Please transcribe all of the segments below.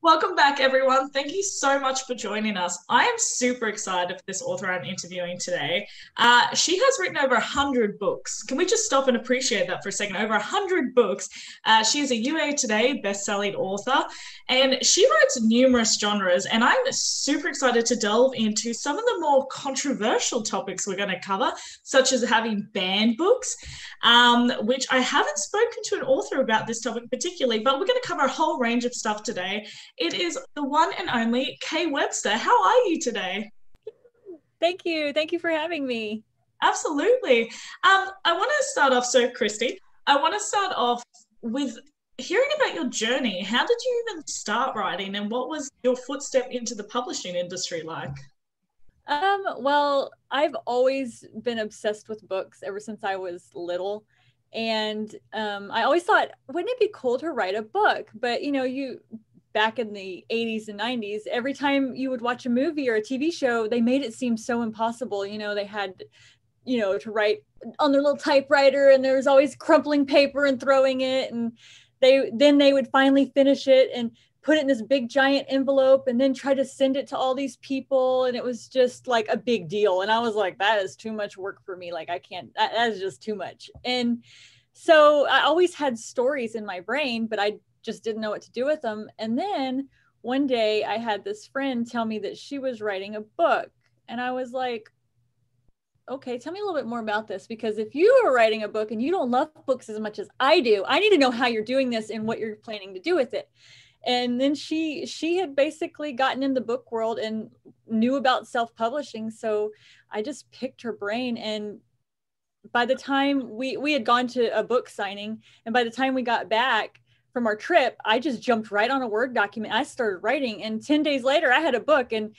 Welcome back, everyone. Thank you so much for joining us. I am super excited for this author I'm interviewing today. She has written over 100 books. Can we just stop and appreciate that for a second? Over 100 books. She is a UA Today best-selling author, and she writes numerous genres, and I'm super excited to delve into some of the more controversial topics we're going to cover, such as having banned books, which I haven't spoken to an author about this topic particularly, but we're going to cover a whole range of stuff today. It is the one and only K Webster. How are you today? Thank you. Thank you for having me. Absolutely. I want to start off, so Kristi, I want to start off with hearing about your journey. How did you even start writing, and what was your footstep into the publishing industry like? Well, I've always been obsessed with books ever since I was little. And I always thought, wouldn't it be cool to write a book? But you back in the 80s and 90s, every time you would watch a movie or a TV show, they made it seem so impossible. They had, to write on their little typewriter, and there was always crumpling paper and throwing it. And they would finally finish it and put it in this big giant envelope and then try to send it to all these people. And it was just like a big deal. And I was like, that is too much work for me. Like, I can't, that is just too much. And so I always had stories in my brain, but I just didn't know what to do with them. And then one day I had this friend tell me that she was writing a book. And I was like, okay, tell me a little bit more about this, because if you are writing a book and you don't love books as much as I do, I need to know how you're doing this and what you're planning to do with it. And then she had basically gotten in the book world and knew about self-publishing. So I just picked her brain, and by the time we had gone to a book signing, and by the time we got back from our trip, I just jumped right on a Word document. I started writing, and 10 days later I had a book. And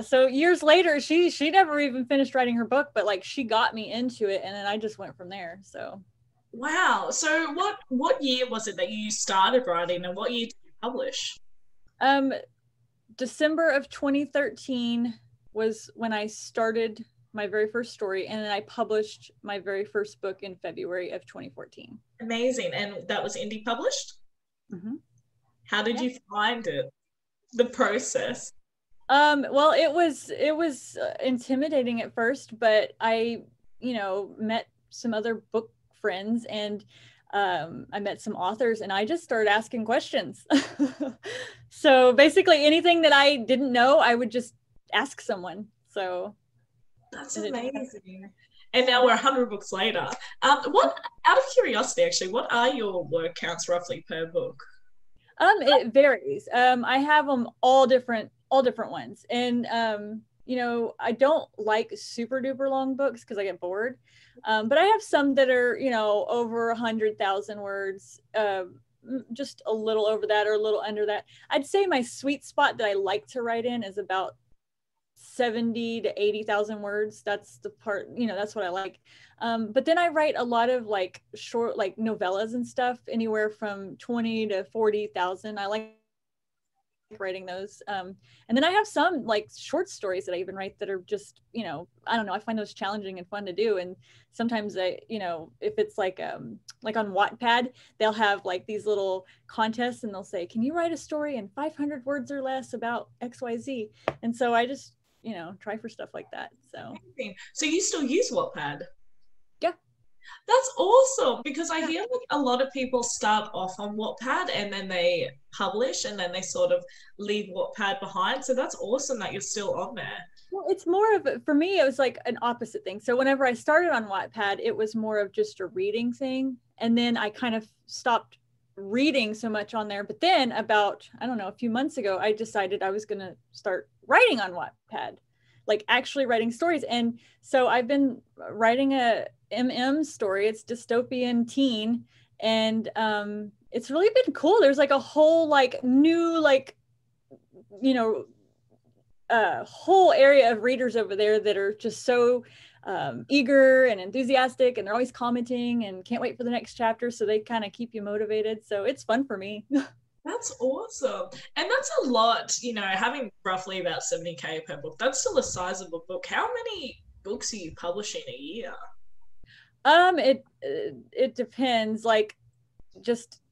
so years later, she never even finished writing her book, but like, she got me into it, and then I just went from there. So Wow. So what year was it that you started writing, and what year did you publish? December of 2013 was when I started my very first story, and then I published my very first book in February of 2014. Amazing. And that was indie published? Mm-hmm. How did you find it? The process? Well, it was intimidating at first, but I, met some other book friends, and I met some authors, and I just started asking questions. So basically anything that I didn't know, I would just ask someone. So that's amazing. And now we're 100 books later. What, out of curiosity, actually, what are your word counts roughly per book? It varies. I have them all different ones. And, I don't like super duper long books because I get bored. But I have some that are, over 100,000 words, just a little over that or a little under that. I'd say my sweet spot that I like to write in is about 70 to 80,000 words. That's the part, that's what I like. But then I write a lot of like short, like novellas and stuff, anywhere from 20 to 40,000. I like writing those. And then I have some like short stories that I even write that are just, I don't know, I find those challenging and fun to do. And sometimes if it's like on Wattpad, they'll have like these little contests, and they'll say, can you write a story in 500 words or less about XYZ? And so I just, try for stuff like that. So you still use Wattpad? Yeah. That's awesome, because I hear like a lot of people start off on Wattpad and then they publish and then they sort of leave Wattpad behind. So that's awesome that you're still on there. Well, it's more of, for me, it was like an opposite thing. So whenever I started on Wattpad, it was more of just a reading thing. And then I kind of stopped reading so much on there. But then about, I don't know, a few months ago, I decided I was going to start writing on Wattpad, like actually writing stories. And so I've been writing a story. It's dystopian teen, and it's really been cool. There's like a whole like new whole area of readers over there that are just so eager and enthusiastic, and they're always commenting and can't wait for the next chapter, so they kind of keep you motivated. So it's fun for me. That's awesome. And that's a lot, having roughly about 70K per book. That's still a sizable book. How many books are you publishing a year? It depends. Like, just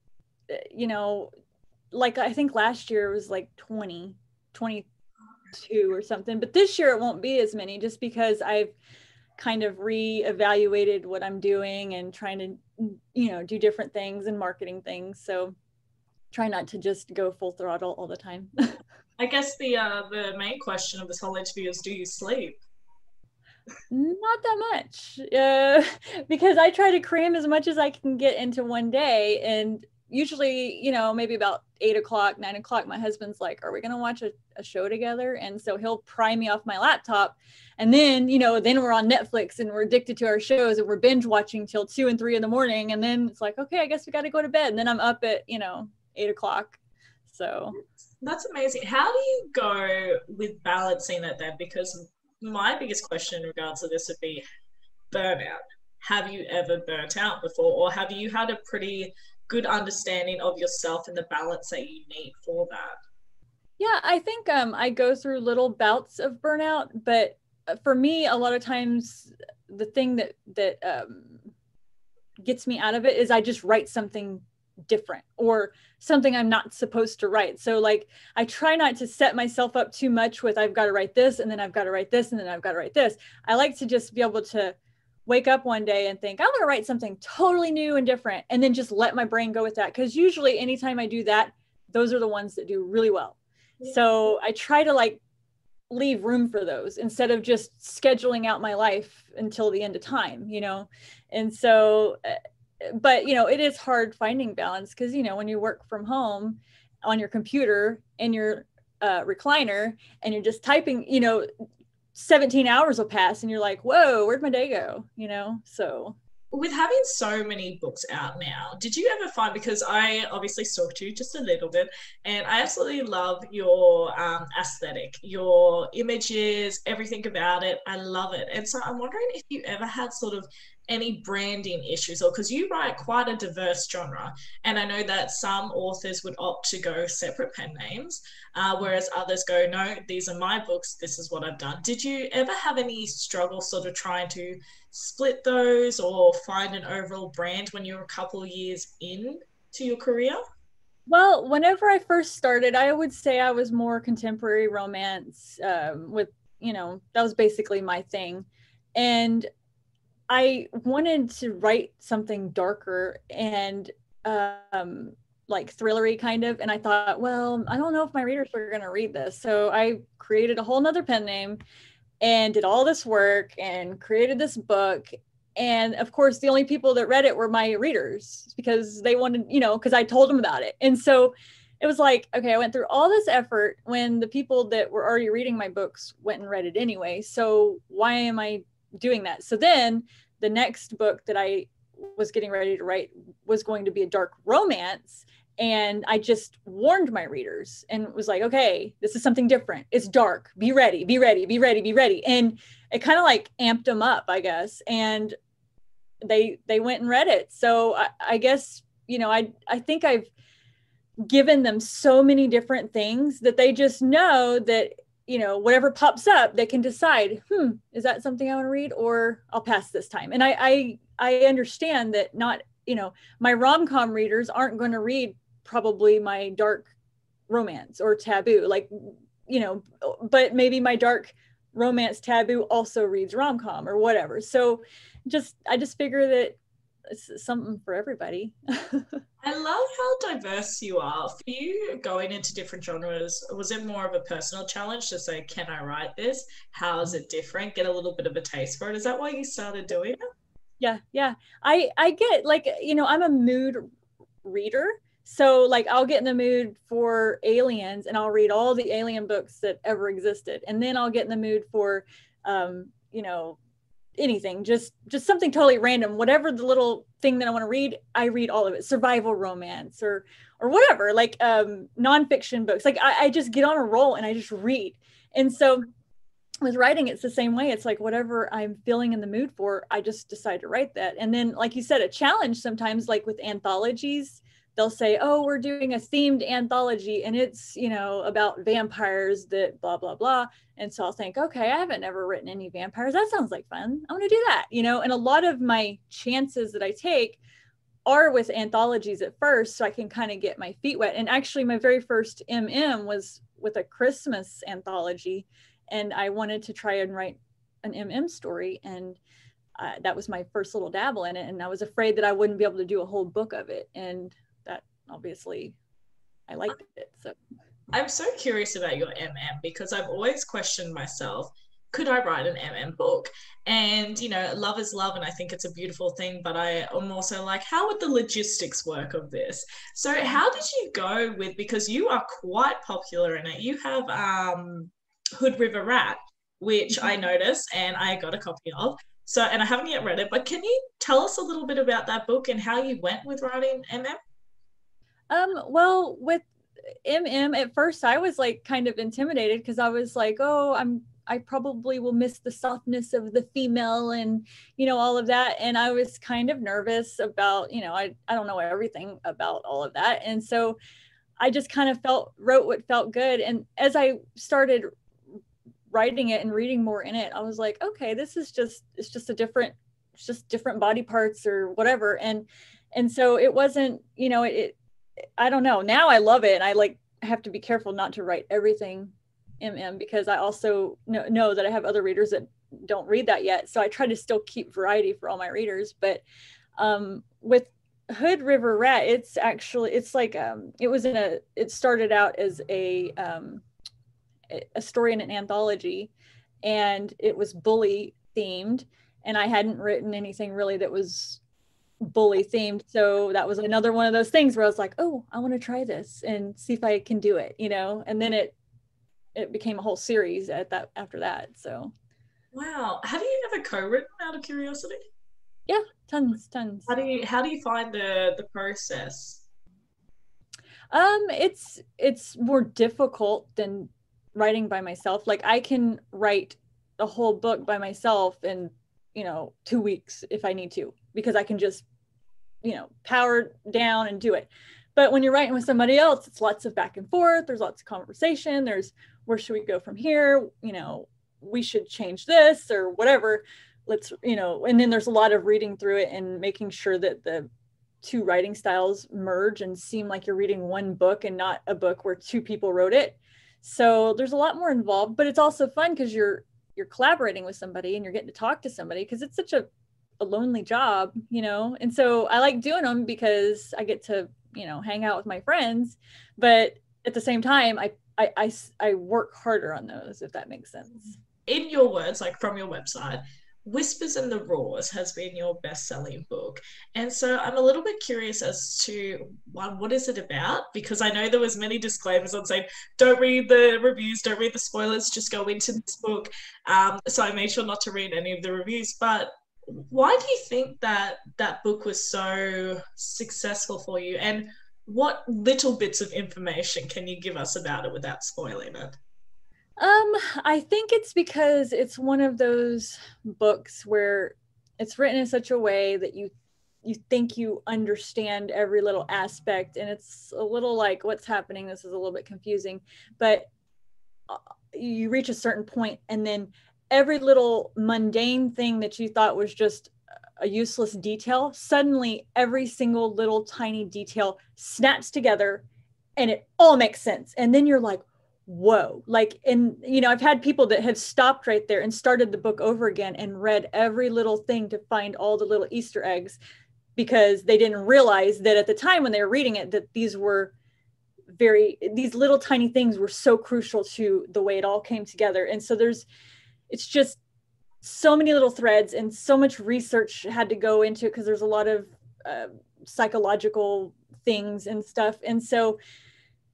like, I think last year it was like 22 or something, but this year it won't be as many, just because I've kind of reevaluated what I'm doing and trying to, do different things and marketing things. So try not to just go full throttle all the time. I guess the main question of this whole interview is, do you sleep? Not that much, because I try to cram as much as I can get into one day. And usually, maybe about 8 o'clock, 9 o'clock, my husband's like, are we going to watch a show together? And so he'll pry me off my laptop. And then, then we're on Netflix and we're addicted to our shows and we're binge watching till 2 and 3 in the morning. And then it's like, okay, I guess we got to go to bed. And then I'm up at, 8 o'clock. So that's amazing. How do you go with balancing it then? Because my biggest question in regards to this would be burnout. Have you ever burnt out before, or have you had a pretty good understanding of yourself and the balance that you need for that? Yeah, I think I go through little bouts of burnout, but for me, a lot of times the thing that gets me out of it is I just write something different or something I'm not supposed to write. So like, I try not to set myself up too much with, I've got to write this, and then I've got to write this, and then I've got to write this. I like to just be able to wake up one day and think, I'm going to write something totally new and different, and then just let my brain go with that. Because usually anytime I do that, those are the ones that do really well. Yeah. So I try to like leave room for those instead of just scheduling out my life until the end of time, And so but it is hard finding balance, because when you work from home on your computer and your recliner and you're just typing, 17 hours will pass and you're like, whoa, where'd my day go? So with having so many books out now, did you ever find, because I obviously stalked you just a little bit, and I absolutely love your aesthetic, your images, everything about it. I love it. And so I'm wondering if you ever had sort of any branding issues, or because you write quite a diverse genre, and I know that some authors would opt to go separate pen names, whereas others go, no, these are my books, this is what I've done. Did you ever have any struggle sort of trying to split those or find an overall brand when you were a couple of years in to your career? Well, whenever I first started, I would say I was more contemporary romance, with, that was basically my thing. And I wanted to write something darker and like thrillery kind of. And I thought, well, I don't know if my readers are going to read this. So I created a whole nother pen name and did all this work and created this book. And of course, the only people that read it were my readers, because they wanted, because I told them about it. And so it was like, okay, I went through all this effort when the people that were already reading my books went and read it anyway. So why am I doing that? So then the next book that I was getting ready to write was going to be a dark romance. And I just warned my readers and was like, okay, this is something different. It's dark. Be ready, be ready, be ready, be ready. And it kind of like amped them up, I guess. And they went and read it. So I guess, I think I've given them so many different things that they just know that, whatever pops up, they can decide, is that something I want to read, or I'll pass this time. And I understand that not, my rom-com readers aren't going to read probably my dark romance or taboo, like, but maybe my dark romance taboo also reads rom-com or whatever. So I just figure that it's something for everybody. I love how diverse you are. For you, going into different genres, was it more of a personal challenge to say, can I write this? How is it different? Get a little bit of a taste for it. Is that why you started doing it? Yeah. I get like, I'm a mood reader. So like, I'll get in the mood for aliens and I'll read all the alien books that ever existed. And then I'll get in the mood for, anything, just something totally random, whatever the little thing that I want to read, I read all of it. Survival romance or whatever, like nonfiction books. Like I just get on a roll and I just read. And so with writing, it's the same way. It's like whatever I'm feeling in the mood for, I just decide to write that. And then, like you said, a challenge sometimes, like with anthologies, they'll say, oh, we're doing a themed anthology and it's, about vampires that blah, blah, blah. And so I'll think, okay, I haven't ever written any vampires. That sounds like fun. I want to do that, And a lot of my chances that I take are with anthologies at first, so I can kind of get my feet wet. And actually my very first was with a Christmas anthology, and I wanted to try and write an story, and that was my first little dabble in it, and I was afraid that I wouldn't be able to do a whole book of it, and that obviously I liked it. So I'm so curious about your because I've always questioned myself, could I write an book? And, you know, love is love, and I think it's a beautiful thing, but I am also like, how would the logistics work of this? So how did you go with, because you are quite popular in it, you have Hood River Rat, which I noticed and I got a copy of. So, and I haven't yet read it, but can you tell us a little bit about that book and how you went with writing Well, with at first I was like kind of intimidated, because I was like, oh, I probably will miss the softness of the female and, you know, all of that. And I was kind of nervous about, you know, I don't know everything about all of that. And so I just kind of wrote what felt good. And as I started writing it and reading more in it, I was like, okay, it's just different body parts or whatever. And so it wasn't, you know, I don't know. Now I love it. And I like have to be careful not to write everything because I also know that I have other readers that don't read that yet. So I try to still keep variety for all my readers. But with Hood River Rat, it started out as a story in an anthology, and it was bully themed, and I hadn't written anything really that was bully themed. So that was another one of those things where I was like, oh, I want to try this and see if I can do it, you know. And then it became a whole series after that. So wow, have you ever co-written, out of curiosity? Yeah, tons. How do you find the process? It's more difficult than writing by myself. Like I can write a whole book by myself in, you know, 2 weeks if I need to, because I can just, you know, power down and do it. But when you're writing with somebody else, it's lots of back and forth. There's lots of conversation. There's, where should we go from here? You know, we should change this or whatever. Let's, you know, and then there's a lot of reading through it and making sure that the two writing styles merge and seem like you're reading one book and not a book where two people wrote it. So there's a lot more involved, but it's also fun because you're collaborating with somebody and you're getting to talk to somebody, because it's such a lonely job, you know. And so I like doing them because I get to, you know, hang out with my friends, but at the same time, I work harder on those, if that makes sense. In your words, like from your website, Whispers and the Roars has been your best-selling book. And so I'm a little bit curious as to, one, what is it about? Because I know there was many disclaimers on saying, don't read the reviews, don't read the spoilers, just go into this book. So I made sure not to read any of the reviews. But why do you think that that book was so successful for you? And what little bits of information can you give us about it without spoiling it? I think it's because it's one of those books where it's written in such a way that you think you understand every little aspect, and it's a little like, what's happening? This is a little bit confusing, but you reach a certain point, and then every little mundane thing that you thought was just a useless detail, suddenly every single little tiny detail snaps together and it all makes sense. And then you're like, whoa, like, and you know, I've had people that have stopped right there and started the book over again and read every little thing to find all the little Easter eggs, because they didn't realize that at the time when they were reading it, that these little tiny things were so crucial to the way it all came together. And so it's just so many little threads, and so much research had to go into it, because there's a lot of psychological things and stuff. And so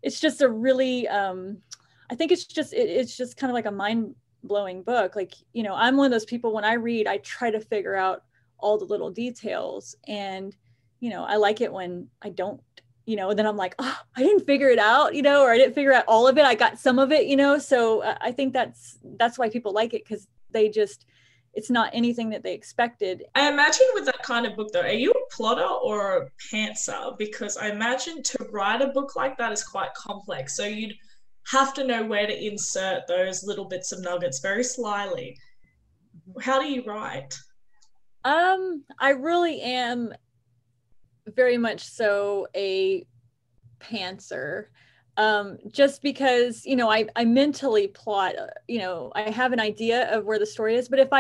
it's just a really, I think it's just kind of like a mind-blowing book. Like, you know, I'm one of those people, when I read, I try to figure out all the little details. And, you know, I like it when I don't, you know, then I'm like, oh, I didn't figure it out, you know, or I didn't figure out all of it. I got some of it, you know. So I think that's why people like it, because it's not anything that they expected. I imagine with that kind of book though, are you a plotter or a pantser? Because I imagine to write a book like that is quite complex. So you'd have to know where to insert those little bits of nuggets very slyly. How do you write? I really am very much so a pantser. Just because, you know, I mentally plot, you know, I have an idea of where the story is, but if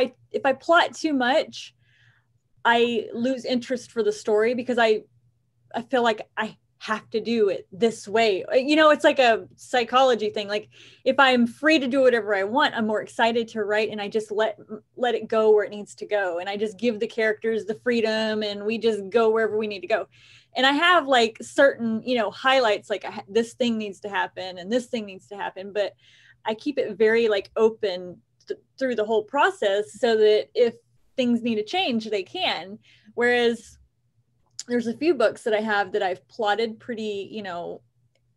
I plot too much, I lose interest for the story because I feel like I have to do it this way. You know, it's like a psychology thing. Like if I'm free to do whatever I want, I'm more excited to write, and I just let it go where it needs to go. And I just give the characters the freedom, and we just go wherever we need to go. And I have like certain, you know, highlights, like this thing needs to happen and this thing needs to happen, but I keep it very like open through the whole process so that if things need to change, they can. Whereas there's a few books that I have that I've plotted pretty, you know,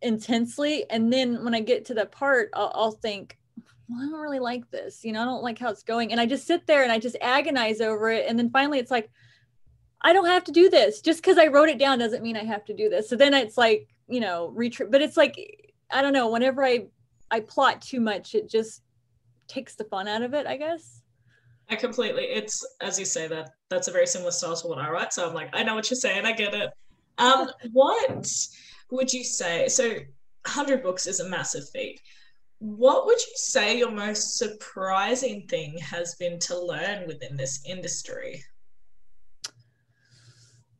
intensely. And then when I get to that part, I'll think, well, I don't really like this, you know, I don't like how it's going. And I just sit there and I just agonize over it. And then finally it's like, I don't have to do this. Just because I wrote it down doesn't mean I have to do this. So then it's like, you know, but it's like, I don't know, whenever I plot too much, it just takes the fun out of it, I guess. I completely, it's, as you say, that's a very similar style to what I write. So I'm like, I know what you're saying. I get it. What would you say? So 100 books is a massive feat. What would you say your most surprising thing has been to learn within this industry?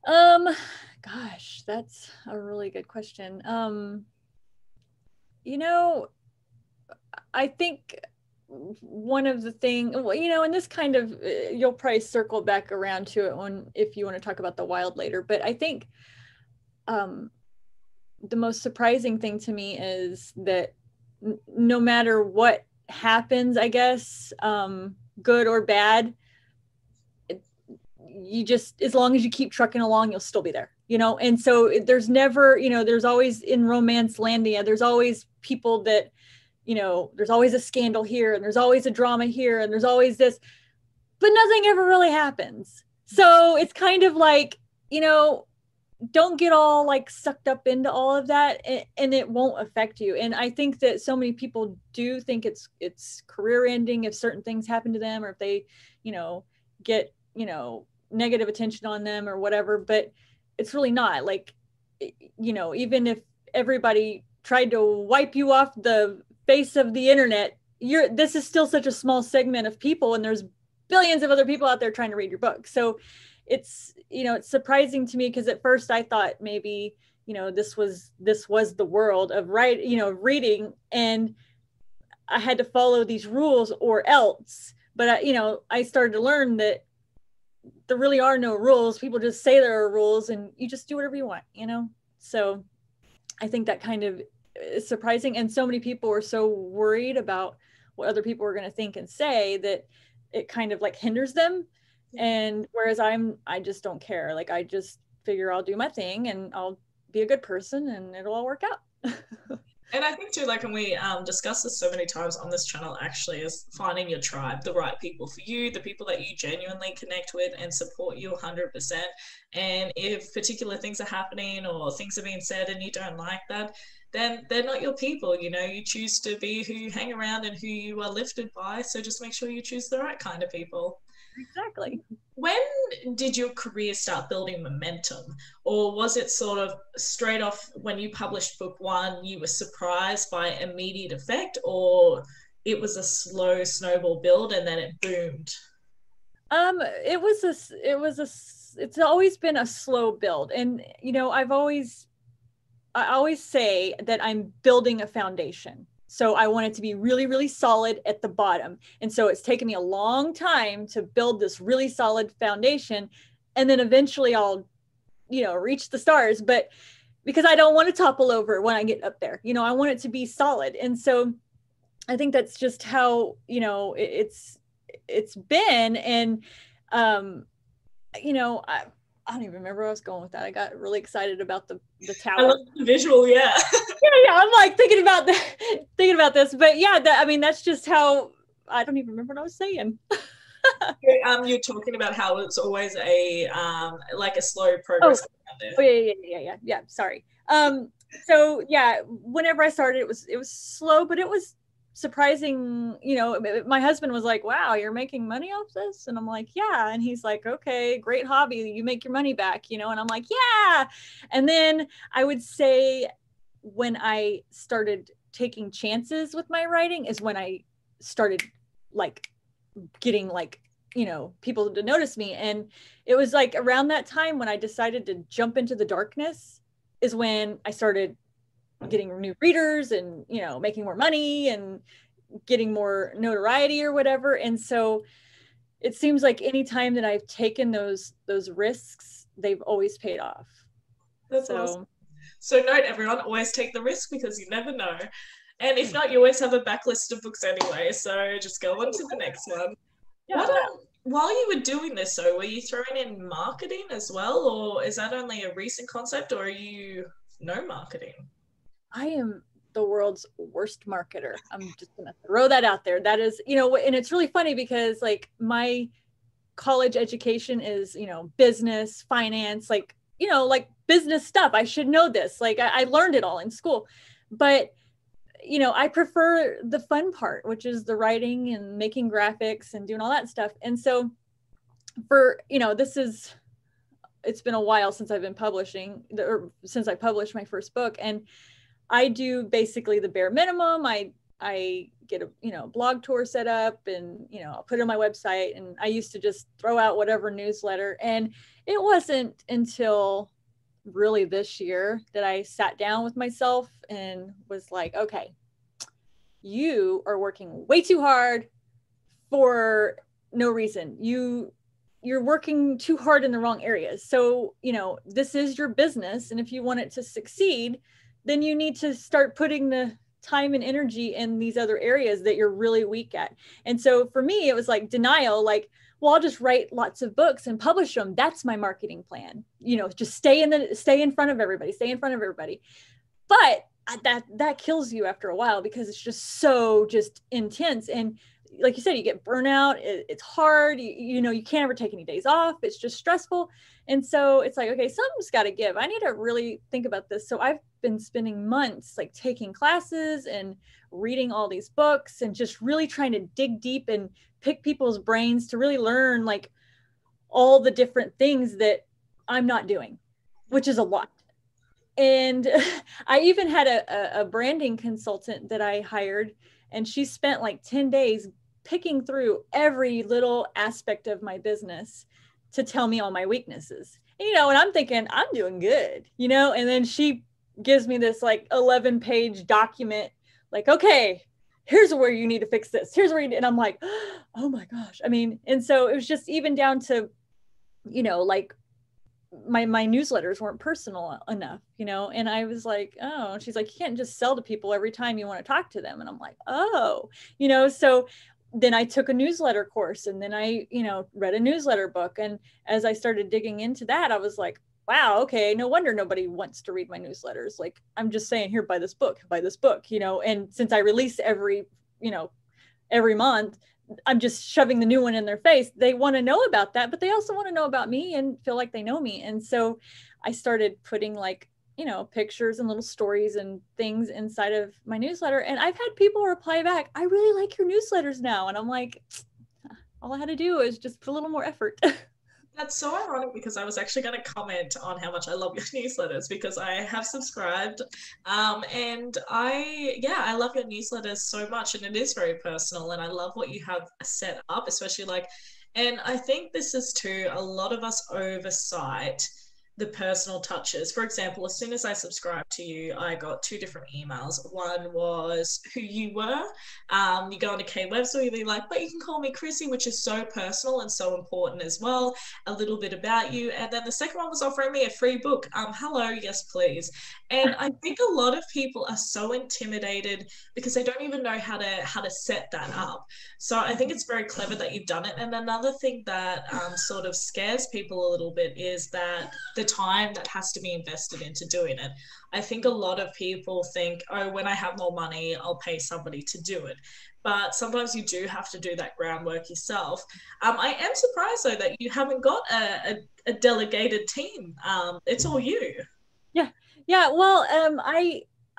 Gosh, that's a really good question. You know, I think one of the things, you know, and this kind of, you'll probably circle back around to it if you want to talk about the wild later, but I think the most surprising thing to me is that no matter what happens, I guess, good or bad, you just, as long as you keep trucking along, you'll still be there, you know? And so there's never, you know, there's always in romance landia, there's always people that, you know, there's always a scandal here and there's always a drama here and there's always this, but nothing ever really happens. So it's kind of like, you know, don't get all like sucked up into all of that, and it won't affect you. And I think that so many people do think it's career ending if certain things happen to them, or if they, you know, get, you know, negative attention on them or whatever, but it's really not. Like, you know, even if everybody tried to wipe you off the face of the internet, this is still such a small segment of people, and there's billions of other people out there trying to read your book. So it's, you know, it's surprising to me because at first I thought maybe, you know, this was the world of reading, and I had to follow these rules or else. But you know, I started to learn that there really are no rules. People just say there are rules and you just do whatever you want, you know? So I think that kind of is surprising. And so many people were so worried about what other people were going to think and say that it kind of like hinders them. And whereas I just don't care. Like, I just figure I'll do my thing and I'll be a good person and it'll all work out. And I think too, like, and we discuss this so many times on this channel, actually, is finding your tribe, the right people for you, the people that you genuinely connect with and support you 100%. And if particular things are happening or things are being said and you don't like that, then they're not your people. You know, you choose to be who you hang around and who you are lifted by. So just make sure you choose the right kind of people. Exactly. When did your career start building momentum? Or was it sort of straight off when you published book one, you were surprised by immediate effect, or it was a slow snowball build and then it boomed? It's always been a slow build. And, you know, I always say that I'm building a foundation. So I want it to be really, really solid at the bottom. And so it's taken me a long time to build this really solid foundation. And then eventually I'll, you know, reach the stars, but because I don't want to topple over when I get up there, you know, I want it to be solid. And so I think that's just how, you know, it's been. And, you know, I don't even remember where I was going with that. I got really excited about the tower. I love the visual, yeah. yeah. I'm like thinking about this, but yeah, I mean, that's just how, I don't even remember what I was saying. You're talking about how it's always a like a slow progress. Yeah. Sorry. So yeah, whenever I started, it was slow, but it was surprising, my husband was like, wow, you're making money off this? And I'm like, yeah. And he's like, okay, great hobby. You make your money back, and I'm like, yeah. And then I would say when I started taking chances with my writing is when I started like getting like, people to notice me. And it was like around that time when I decided to jump into the darkness is when I started getting new readers and, making more money and getting more notoriety or whatever. And so it seems like any time that I've taken those risks, they've always paid off. That's awesome. So note, everyone, always take the risk because you never know. And if not, you always have a backlist of books anyway. So just go on to the next one. Yeah. While you were doing this, though, were you throwing in marketing as well? Or is that only a recent concept, or are you no marketing? I am the world's worst marketer. I'm just going to throw that out there. That is, and it's really funny because like my college education is, business, finance, like business stuff. I should know this. Like I learned it all in school, but I prefer the fun part, which is the writing and making graphics and doing all that stuff. And so for, it's been a while since I've been publishing, or since I published my first book. And I do basically the bare minimum. I get a, blog tour set up and, I'll put it on my website, and I used to just throw out whatever newsletter. And it wasn't until really this year that I sat down with myself and was like, okay, you are working way too hard for no reason. You're working too hard in the wrong areas. So, this is your business. And if you want it to succeed, then you need to start putting the time and energy in these other areas that you're really weak at. And so for me, it was like denial, like, well, I'll just write lots of books and publish them. That's my marketing plan. Just stay in front of everybody. But that kills you after a while because it's just so intense. And like you said, you get burnout. It's hard. You can't ever take any days off. It's just stressful. And so it's like, okay, something's got to give. I need to really think about this. So I've been spending months like taking classes and reading all these books and just really trying to dig deep and pick people's brains to really learn like all the different things that I'm not doing, which is a lot. And I even had a branding consultant that I hired, and she spent like 10 days picking through every little aspect of my business to tell me all my weaknesses. And, and I'm thinking I'm doing good, and then she gives me this like 11-page document, like, okay, here's where you need to fix this. Here's where and I'm like, oh my gosh. I mean, and so it was just even down to, like my newsletters weren't personal enough, and I was like, oh, she's like, you can't just sell to people every time you want to talk to them. And I'm like, oh, so then I took a newsletter course, and then I, read a newsletter book. And as I started digging into that, I was like, wow, okay, no wonder nobody wants to read my newsletters. Like, I'm just saying, here, buy this book, and since I release every month, I'm just shoving the new one in their face. They want to know about that, but they also want to know about me and feel like they know me. And so I started putting like, pictures and little stories and things inside of my newsletter. And I've had people reply back, I really like your newsletters now. And I'm like, all I had to do is just put a little more effort. That's so ironic because I was actually going to comment on how much I love your newsletters because I have subscribed, and I love your newsletters so much, and it is very personal, and I love what you have set up, especially and I think this is too, a lot of us oversight the personal touches. For example, as soon as I subscribed to you, I got 2 different emails. One was who you were. You go onto K Webster, you'll be like, but you can call me Kristi, which is so personal and so important as well. A little bit about you. And then the second one was offering me a free book. Hello, yes, please. And I think a lot of people are so intimidated because they don't even know how to set that up. So I think it's very clever that you've done it. And another thing that sort of scares people a little bit is that the time that has to be invested into doing it. I think a lot of people think, oh, when I have more money, I'll pay somebody to do it. But sometimes you do have to do that groundwork yourself. I am surprised, though, that you haven't got a delegated team. It's all you. Yeah. Well,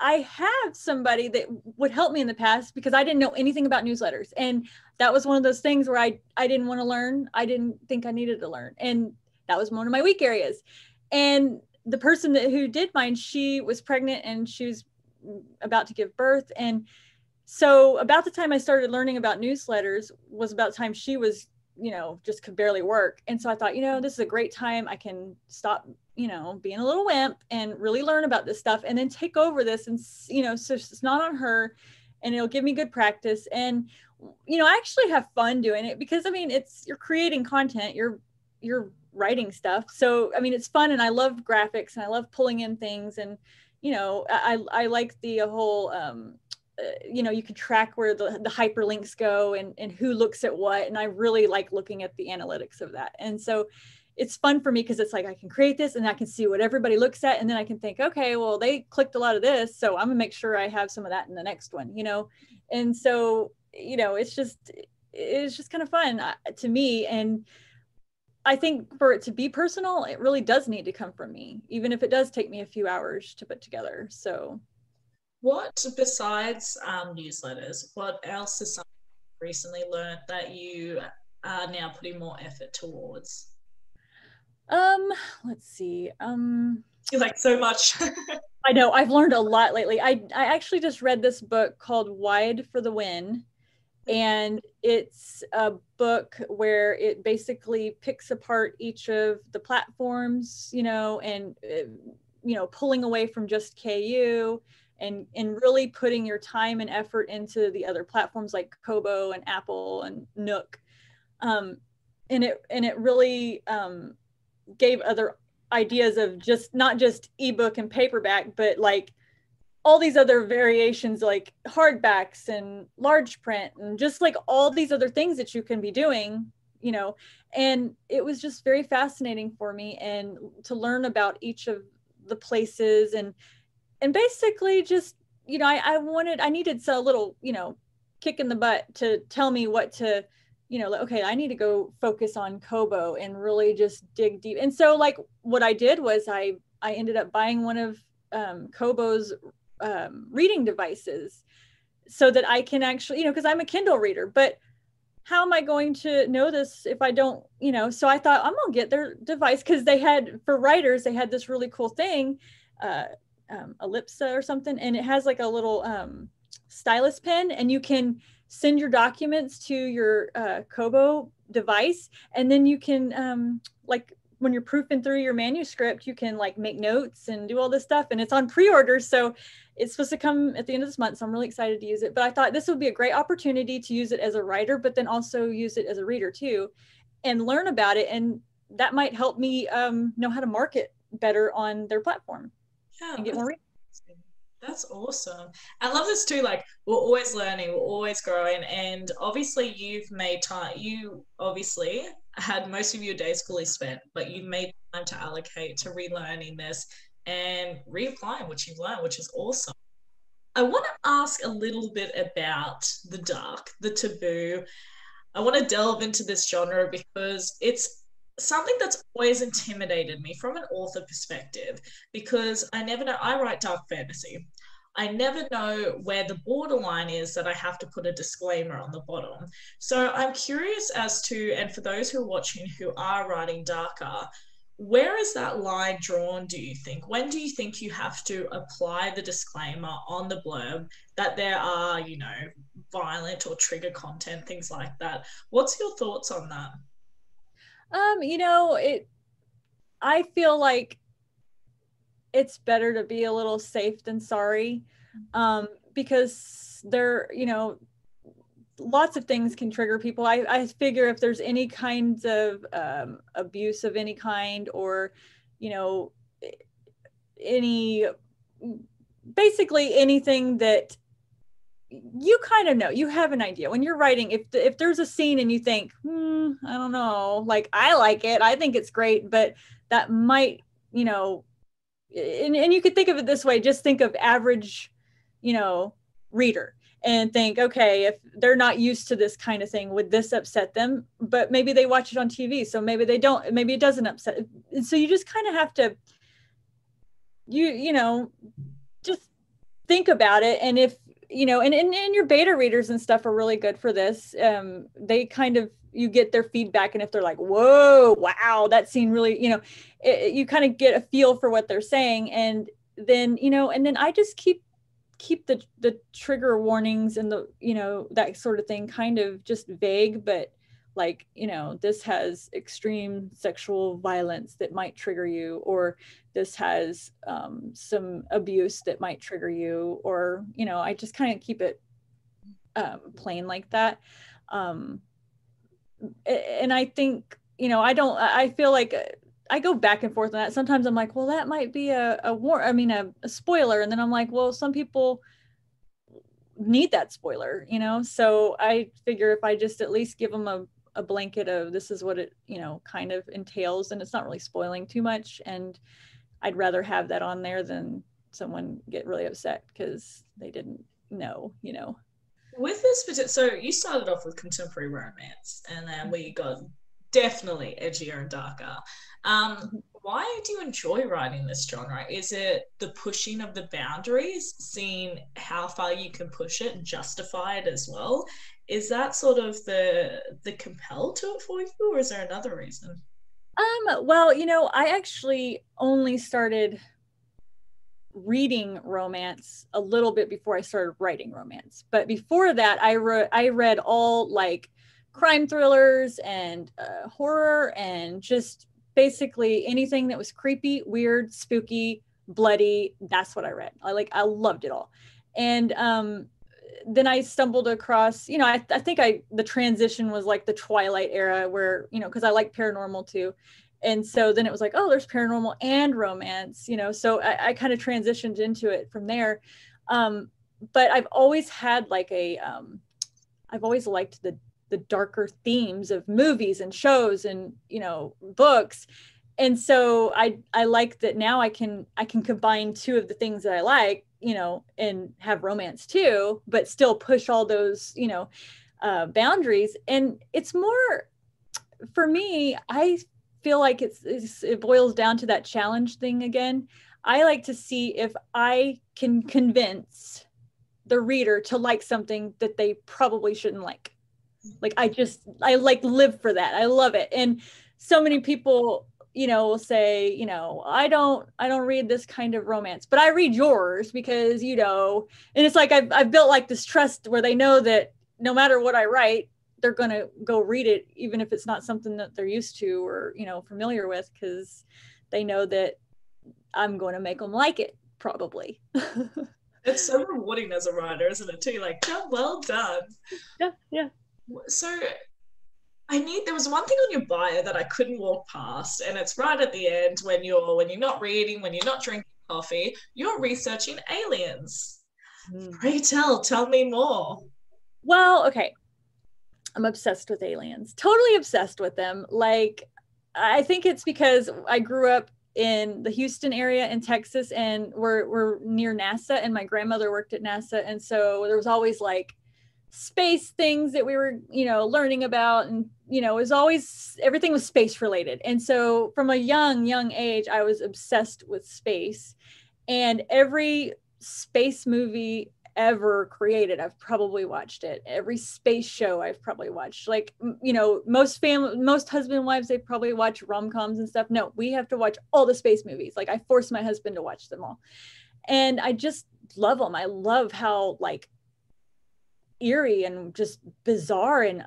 I have somebody that would help me in the past because I didn't know anything about newsletters. And that was one of those things where I didn't want to learn. I didn't think I needed to learn. And that was one of my weak areas. And the person who did mine, she was pregnant and she was about to give birth. And so about the time I started learning about newsletters was about the time she was, just could barely work. And so I thought, this is a great time. I can stop, being a little wimp and really learn about this stuff and then take over this. And, so it's not on her and it'll give me good practice. And, I actually have fun doing it because you're creating content, you're writing stuff. So, it's fun and I love graphics and I love pulling in things. And, I like the whole, you can track where the hyperlinks go and who looks at what. And I really like looking at the analytics of that. And so it's fun for me because it's like, I can create this and I can see what everybody looks at. And then I can think, okay, well, they clicked a lot of this, so I'm gonna make sure I have some of that in the next one, And so, it's just kind of fun to me. And I think for it to be personal, it really does need to come from me, even if it does take me a few hours to put together. So what, besides newsletters, what else is something you recently learned that you are now putting more effort towards? Let's see. You're like so much. I know I've learned a lot lately. I actually just read this book called Wide for the Win. And it's a book where it basically picks apart each of the platforms, and, pulling away from just KU and really putting your time and effort into the other platforms like Kobo and Apple and Nook. And it really gave other ideas of not just ebook and paperback, but like all these other variations like hardbacks and large print and just like all these other things that you can be doing, and it was just very fascinating for me and to learn about each of the places and basically just, I needed a little, kick in the butt to tell me what to, okay, I need to go focus on Kobo and really just dig deep. And so like what I did was I ended up buying one of Kobo's reading devices so that I can actually, because I'm a Kindle reader, but how am I going to know this if I don't, so I thought I'm gonna get their device because they had, for writers, they had this really cool thing, Ellipsa or something, and it has like a little stylus pen and you can send your documents to your Kobo device, and then you can like when you're proofing through your manuscript, you can like make notes and do all this stuff, and it's on pre-order, so it's supposed to come at the end of this month, so I'm really excited to use it. But I thought this would be a great opportunity to use it as a writer, but then also use it as a reader too, and learn about it, and that might help me know how to market better on their platform. Yeah, and get more readers. That's awesome. I love this too. Like, we're always learning, we're always growing. And obviously you've made time. You obviously had most of your days fully spent, but you made time to allocate to relearning this and reapplying what you've learned, which is awesome. I want to ask a little bit about the dark, the taboo. I want to delve into this genre because it's something that's always intimidated me from an author perspective, because I never know. I write dark fantasy. I never know where the borderline is that I have to put a disclaimer on the bottom. So I'm curious as to, and for those who are watching who are writing darker, where is that line drawn, do you think? When do you think you have to apply the disclaimer on the blurb that there are, violent or trigger content, things like that? What's your thoughts on that? I feel like it's better to be a little safe than sorry, because there, lots of things can trigger people. I figure if there's any kinds of abuse of any kind, or, basically anything that you kind of know, you have an idea when you're writing, if there's a scene and you think, I don't know, like, I like it, I think it's great, but that might, and you could think of it this way, just think of average, reader, and think, okay, if they're not used to this kind of thing, would this upset them? But maybe they watch it on TV, so maybe they don't, maybe it doesn't upset. And so you just kind of have to, just think about it. And if, you know, and your beta readers and stuff are really good for this. They kind of, you get their feedback. And if they're like, whoa, wow, that scene really, you know, you kind of get a feel for what they're saying. And then, you know, and then I just keep the trigger warnings and the, you know, that sort of thing kind of just vague, but like, you know, this has extreme sexual violence that might trigger you, or this has some abuse that might trigger you, or, you know, I just kind of keep it plain like that. And I think, you know, I feel like I go back and forth on that. Sometimes I'm like, well, that might be a spoiler. And then I'm like, well, some people need that spoiler, you know? So I figure if I just at least give them a blanket of this is what it, you know, kind of entails, and it's not really spoiling too much. And I'd rather have that on there than someone get really upset because they didn't know, you know. With this, so you started off with contemporary romance, and then we got definitely edgier and darker. Why do you enjoy writing this genre? Is it the pushing of the boundaries, seeing how far you can push it and justify it as well? Is that sort of the compel to it for you, or is there another reason? Well, you know, I actually only started reading romance a little bit before I started writing romance. But before that, I read all like crime thrillers and horror, and just basically anything that was creepy, weird, spooky, bloody. That's what I read. I loved it all. And then I stumbled across, you know, I think the transition was like the Twilight era where, you know, because I like paranormal too. And so then it was like, oh, there's paranormal and romance, you know, so I kind of transitioned into it from there. But I've always had like I've always liked the darker themes of movies and shows and, you know, books. And so I like that now I can combine two of the things that I like, you know, and have romance too, but still push all those, you know, boundaries. And it's more, for me, I feel like it boils down to that challenge thing again. I like to see if I can convince the reader to like something that they probably shouldn't like. Like, I like live for that. I love it. And so many people, you know, will say, you know, I don't read this kind of romance, but I read yours because, you know, and it's like, I've built like this trust where they know that no matter what I write, they're going to go read it, even if it's not something that they're used to or, you know, familiar with, because they know that I'm going to make them like it, probably. It's so rewarding as a writer, isn't it, too? Like, job well done. Yeah. So there was one thing on your bio that I couldn't walk past, and it's right at the end when you're not reading, when you're not drinking coffee, you're researching aliens. Pray tell me more. Well, okay. I'm obsessed with aliens, totally obsessed with them. Like, I think it's because I grew up in the Houston area in Texas, and we're near NASA, and my grandmother worked at NASA. And so there was always like space things that we were, you know, learning about. And, you know, it was always, everything was space related. And so from a young age, I was obsessed with space, and every space movie ever created, I've probably watched it. Every space show I've probably watched. Like, you know, most husband and wives, they probably watch rom-coms and stuff. No, we have to watch all the space movies. Like, I forced my husband to watch them all, and I just love them. I love how like eerie and just bizarre, and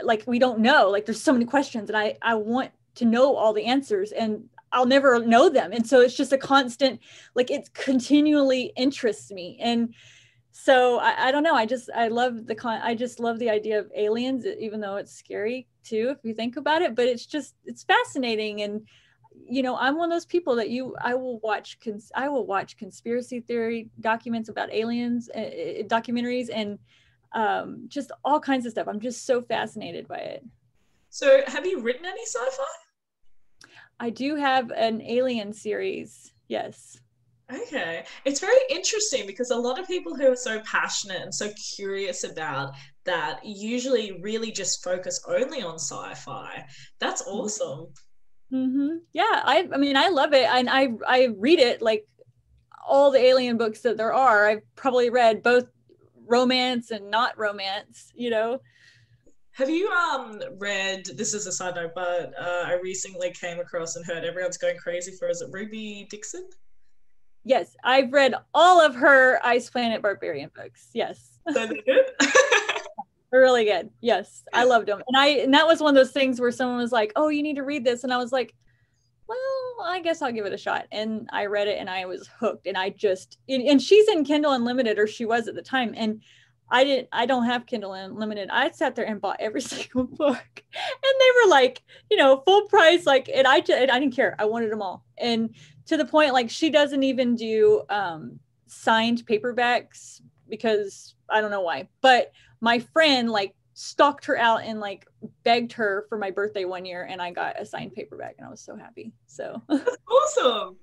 like, we don't know, like, there's so many questions, and I want to know all the answers, and I'll never know them. And so it's just a constant, like, it continually interests me. And so I don't know. I just love the idea of aliens, even though it's scary too, if you think about it, but it's fascinating. And, you know, I'm one of those people that I will watch conspiracy theory documents about aliens, documentaries, and just all kinds of stuff. I'm just so fascinated by it. So have you written any sci-fi? I do have an alien series. Yes. Okay. It's very interesting because a lot of people who are so passionate and so curious about that usually really just focus only on sci-fi. That's awesome. Mm-hmm. Yeah. I mean, I love it. And I read it like all the alien books that there are. I've probably read both romance and not romance, you know. Have you read, this is a side note, but I recently came across and heard everyone's going crazy for, is it Ruby Dixon? Yes, I've read all of her Ice Planet Barbarian books. Yes. So they're good? Really good. Yes, I loved them. And that was one of those things where someone was like, "Oh, you need to read this." And I was like, "Well, I guess I'll give it a shot." And I read it and I was hooked. And and she's in Kindle Unlimited, or she was at the time. And I don't have Kindle Unlimited. I sat there and bought every single book. And they were like, full price. Like, and I didn't care. I wanted them all. And to the point, like, she doesn't even do signed paperbacks because I don't know why. But my friend like stalked her out and like begged her for my birthday one year, and I got a signed paperback, and I was so happy. So that's awesome.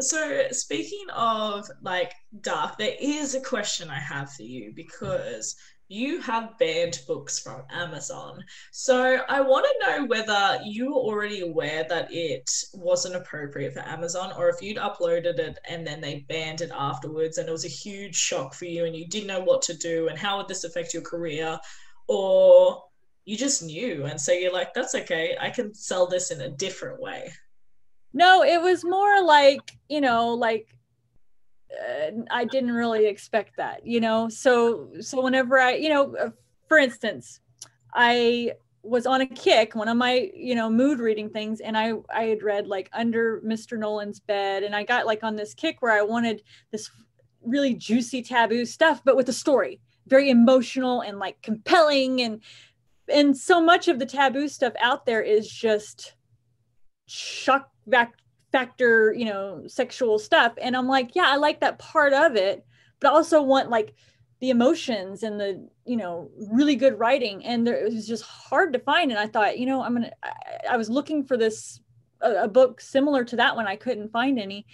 So speaking of like dark, there is a question I have for you, because you have banned books from Amazon. So I want to know whether you were already aware that it wasn't appropriate for Amazon, or if you'd uploaded it and then they banned it afterwards and it was a huge shock for you and you didn't know what to do and how would this affect your career, or you just knew and so you're like, that's okay, I can sell this in a different way. No, it was more like, I didn't really expect that, so whenever for instance, I was on a kick, one of my, mood reading things, and I had read like Under Mr. Nolan's Bed, and I got like on this kick where I wanted this really juicy taboo stuff, but with a story, very emotional and like compelling, and so much of the taboo stuff out there is just shock factor, sexual stuff. And I'm like, yeah, I like that part of it, but I also want like the emotions and the, really good writing. And it was just hard to find. And I thought, I was looking for a book similar to that one. I couldn't find any.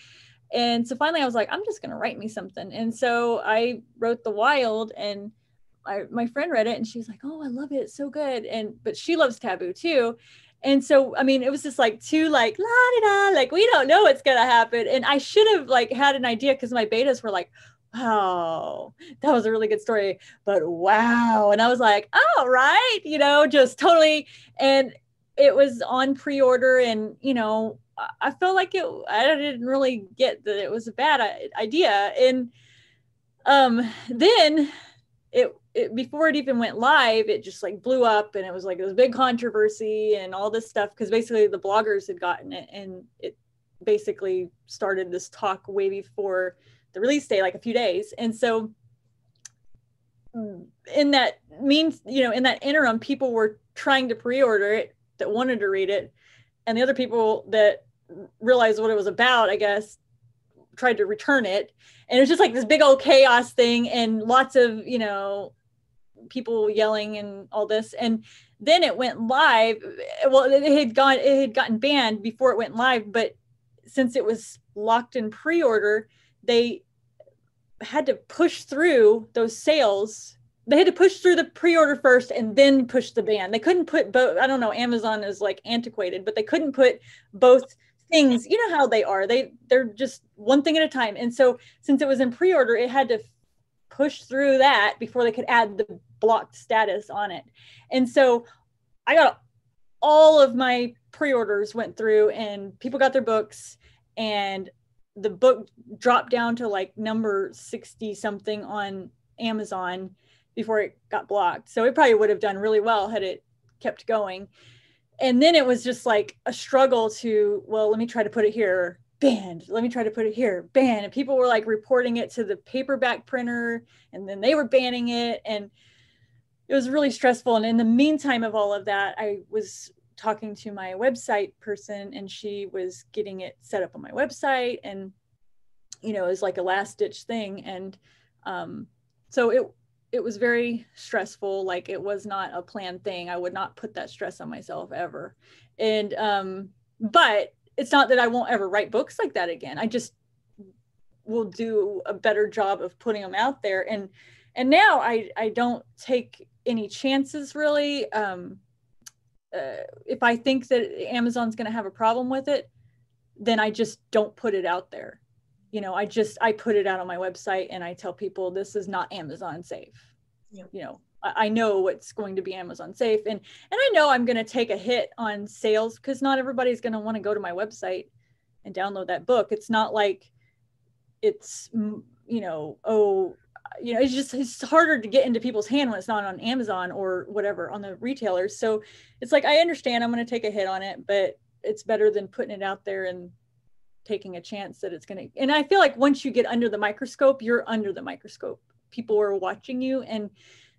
And so finally I was like, I'm just going to write me something. And so I wrote The Wild, and my friend read it and she was like, oh, I love it. It's so good. But she loves taboo too. And so, I mean, it was just like too like, la da da, like, we don't know what's going to happen. And I should have like had an idea, because my betas were like, wow, that was a really good story, but wow. And I was like, oh, right. Just totally. And it was on pre-order, and, I felt like I didn't really get that it was a bad idea. And then it before it even went live, it just like blew up, and it was like this big controversy and all this stuff, because basically the bloggers had gotten it, and it basically started this talk way before the release date, like a few days. And so in that in that interim, people were trying to pre-order it that wanted to read it, and the other people that realized what it was about, I guess, tried to return it. And it was just like this big old chaos thing, and lots of, people yelling and all this. And then it went live. Well, it had gotten banned before it went live, but since it was locked in pre-order, they had to push through those sales. They had to push through the pre-order first and then push the ban. They couldn't put both. I don't know, Amazon is like antiquated, but they couldn't put both things. You know how they are. They're just one thing at a time. And so since it was in pre-order, it had to push through that before they could add the blocked status on it. And so I got all of my pre-orders went through, and people got their books, and the book dropped down to like number 60 something on Amazon before it got blocked. So it probably would have done really well had it kept going. And then it was just like a struggle to, well, let me try to put it here, banned. Let me try to put it here, banned. And people were like reporting it to the paperback printer, and then they were banning it. And it was really stressful. And in the meantime of all of that, I was talking to my website person, and she was getting it set up on my website, and, it was like a last ditch thing. And so it was very stressful. Like, it was not a planned thing. I would not put that stress on myself ever. And, but it's not that I won't ever write books like that again. I just will do a better job of putting them out there. And now I don't take any chances, really. If I think that Amazon's going to have a problem with it, then I just don't put it out there. I put it out on my website and I tell people this is not Amazon safe. Yeah. I know what's going to be Amazon safe, and I know I'm going to take a hit on sales because not everybody's going to want to go to my website and download that book. It's not like it's, it's harder to get into people's hand when it's not on Amazon or whatever on the retailers. So it's like, I understand I'm going to take a hit on it, but it's better than putting it out there and taking a chance that it's going to, and I feel like once you get under the microscope, you're under the microscope. People are watching you. And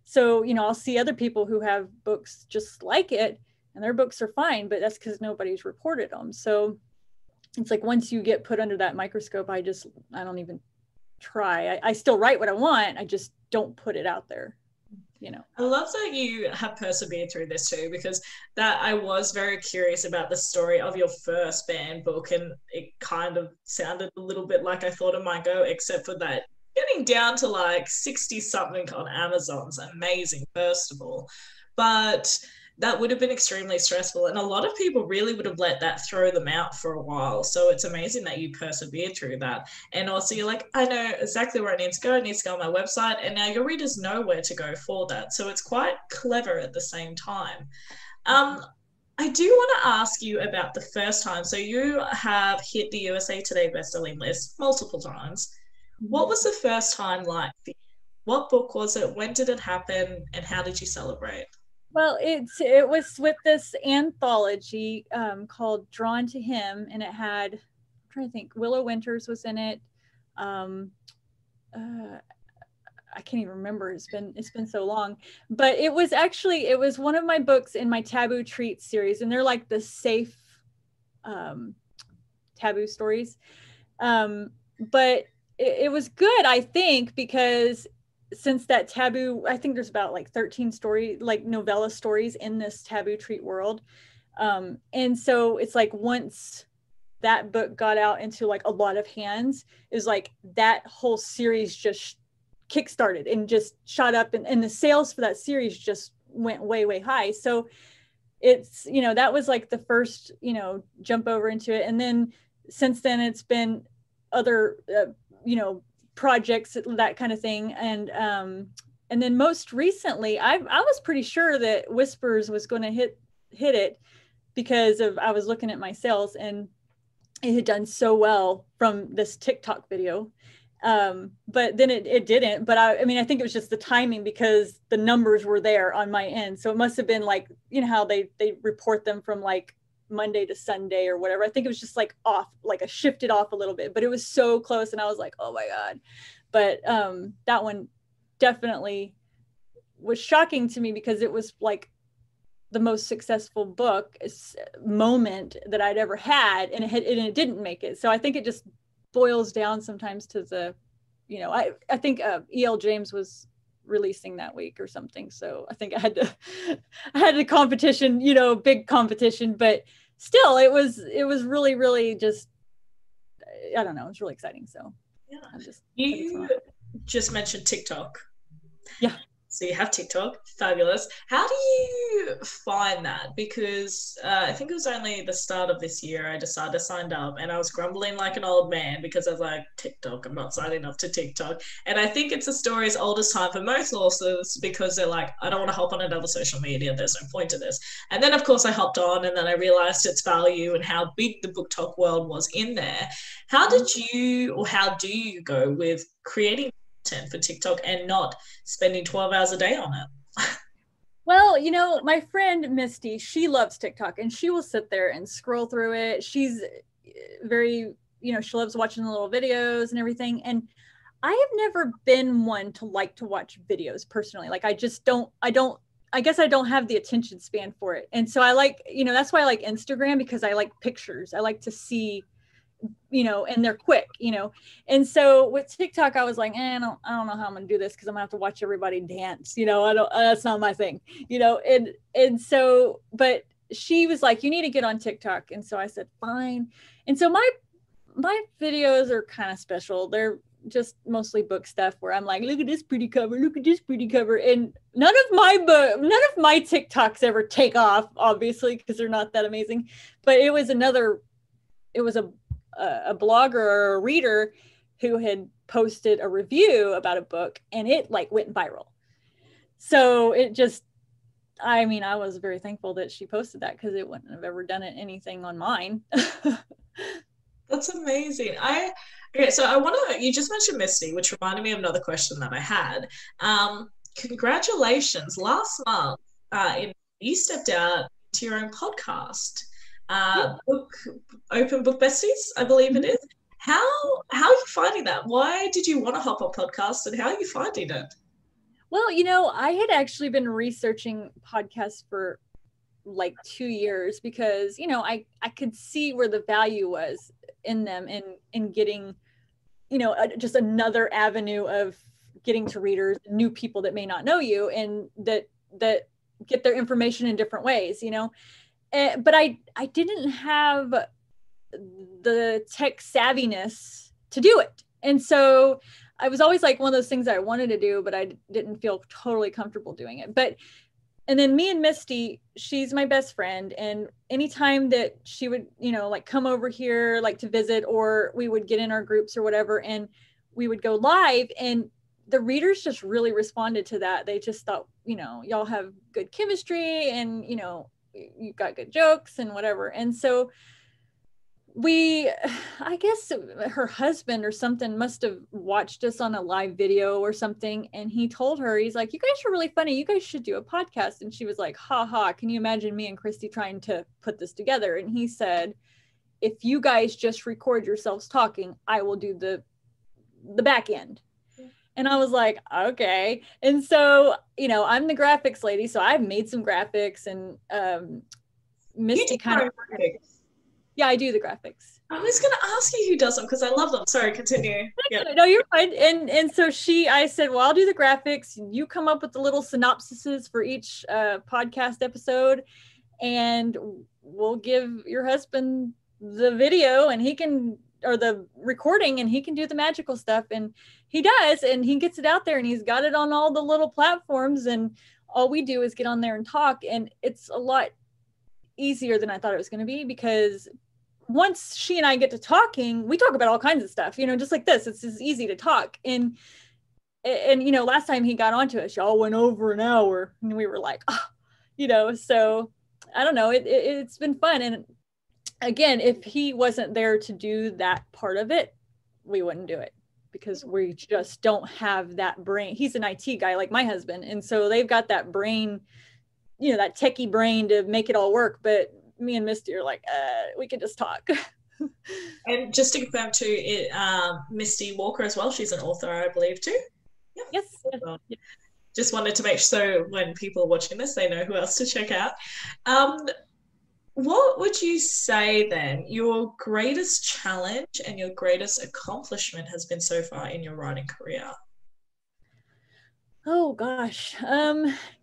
so, I'll see other people who have books just like it and their books are fine, but that's because nobody's reported them. So it's like, once you get put under that microscope, I don't even try. I still write what I want. I just don't put it out there. I love that you have persevered through this too, because that I was very curious about the story of your first banned book, and it kind of sounded a little bit like I thought it might go, except for that getting down to like 60 something on Amazon's amazing, first of all, but that would have been extremely stressful, and a lot of people really would have let that throw them out for a while. So it's amazing that you persevered through that. And also you're like, I know exactly where I need to go. I need to go on my website, and now your readers know where to go for that. So it's quite clever at the same time. I do want to ask you about the first time. So you have hit the USA Today bestselling list multiple times. What was the first time like for you? What book was it? When did it happen? And how did you celebrate? Well, it was with this anthology called Drawn to Him, and it had, I'm trying to think, Willow Winters was in it. I can't even remember. It's been so long, but it was one of my books in my Taboo Treats series, and they're like the safe taboo stories. But it was good, I think, because since that taboo, I think there's about like 13 novella stories in this taboo treat world. And so it's like, once that book got out into like a lot of hands, it was like that whole series just kickstarted and just shot up, and the sales for that series just went way, way high. So it's, that was like the first, jump over into it. And then since then it's been other, projects, that kind of thing. And then most recently, I was pretty sure that Whispers was going to hit it because I was looking at my sales, and it had done so well from this TikTok video. But then it didn't. But I think it was just the timing, because the numbers were there on my end. So it must have been like, how they report them from like Monday to Sunday or whatever. I think it was just like off, like I shifted off a little bit, but it was so close, and I was like, oh my God. But that one definitely was shocking to me, because it was like the most successful book moment that I'd ever had, and it didn't make it. So I think it just boils down sometimes to the, I think E.L. James was releasing that week or something. So I think I had a competition, big competition, but still it was really, really just, I don't know, it was really exciting. So yeah. You just mentioned TikTok. Yeah. So you have TikTok, fabulous. How do you find that? Because I think it was only the start of this year I decided to sign up, and I was grumbling like an old man because I was like, TikTok, I'm not signing up to TikTok. And I think it's a story as old as time for most authors, because they're like, I don't want to hop on another social media. There's no point to this. And then, of course, I hopped on, and then I realized its value and how big the book talk world was in there. How do you go with creating content for TikTok and not spending 12 hours a day on it? Well, my friend Misty, she loves TikTok, and she will sit there and scroll through it. She's very, she loves watching the little videos and everything. And I have never been one to like to watch videos personally. Like, I guess I don't have the attention span for it. And so I like, that's why I like Instagram, because I like pictures. I like to see, and they're quick, and so with TikTok, I was like, I don't know how I'm gonna do this, because I'm gonna have to watch everybody dance, that's not my thing, and so, but she was like, you need to get on TikTok. And so I said, fine. And so my videos are kind of special. They're just mostly book stuff where I'm like, look at this pretty cover, and none of my TikToks ever take off, obviously, because they're not that amazing. But it was a blogger or a reader who had posted a review about a book, and it like went viral. So it just, I mean, I was very thankful that she posted that, because it wouldn't have ever done anything on mine. That's amazing. Okay, so I want to, you just mentioned Misty, which reminded me of another question that I had. Congratulations. Last month, you stepped out to your own podcast, Open Book Besties, I believe it is. How are you finding that? Why did you want to hop on podcasts, and how are you finding it? Well, I had actually been researching podcasts for like 2 years, because, I could see where the value was in them, in getting, just another avenue of getting to readers, new people that may not know you, and that get their information in different ways, but I didn't have the tech savviness to do it. And so I was always like one of those things that I wanted to do, but I didn't feel totally comfortable doing it. And then me and Misty, she's my best friend. And anytime that she would, like come over here, like to visit, or we would get in our groups or whatever, and we would go live, and the readers just really responded to that. They just thought, y'all have good chemistry, and, you've got good jokes and whatever. And so I guess her husband or something must have watched us on a live video or something. And he told her, he's like, you guys are really funny. You guys should do a podcast. And she was like, ha ha, can you imagine me and Kristi trying to put this together? And he said, if you guys just record yourselves talking, I will do the back end. And I was like, okay. And so, I'm the graphics lady. So I've made some graphics, and Misty kind of. Yeah, I do the graphics. I was going to ask you who does them, because I love them. Sorry, continue. Yeah. No, you're fine. And so I said, well, I'll do the graphics. You come up with the little synopsises for each podcast episode, and we'll give your husband the video, and or the recording, and he can do the magical stuff. And he does, and he gets it out there, and he's got it on all the little platforms, and all we do is get on there and talk. And it's a lot easier than I thought it was going to be, because once she and I get to talking, we talk about all kinds of stuff, just like this. It's just easy to talk. And last time he got onto us, y'all went over an hour, and we were like, so I don't know. It's been fun. And again, if he wasn't there to do that part of it, we wouldn't do it, because we just don't have that brain. He's an IT guy like my husband. And so they've got that brain, that techie brain to make it all work. But me and Misty are like, we can just talk. And just to confirm too, Misty Walker as well. She's an author, I believe, too. Yeah. Yes. Well, just wanted to make sure when people are watching this, they know who else to check out. What would you say then your greatest challenge and your greatest accomplishment has been so far in your writing career? Oh gosh,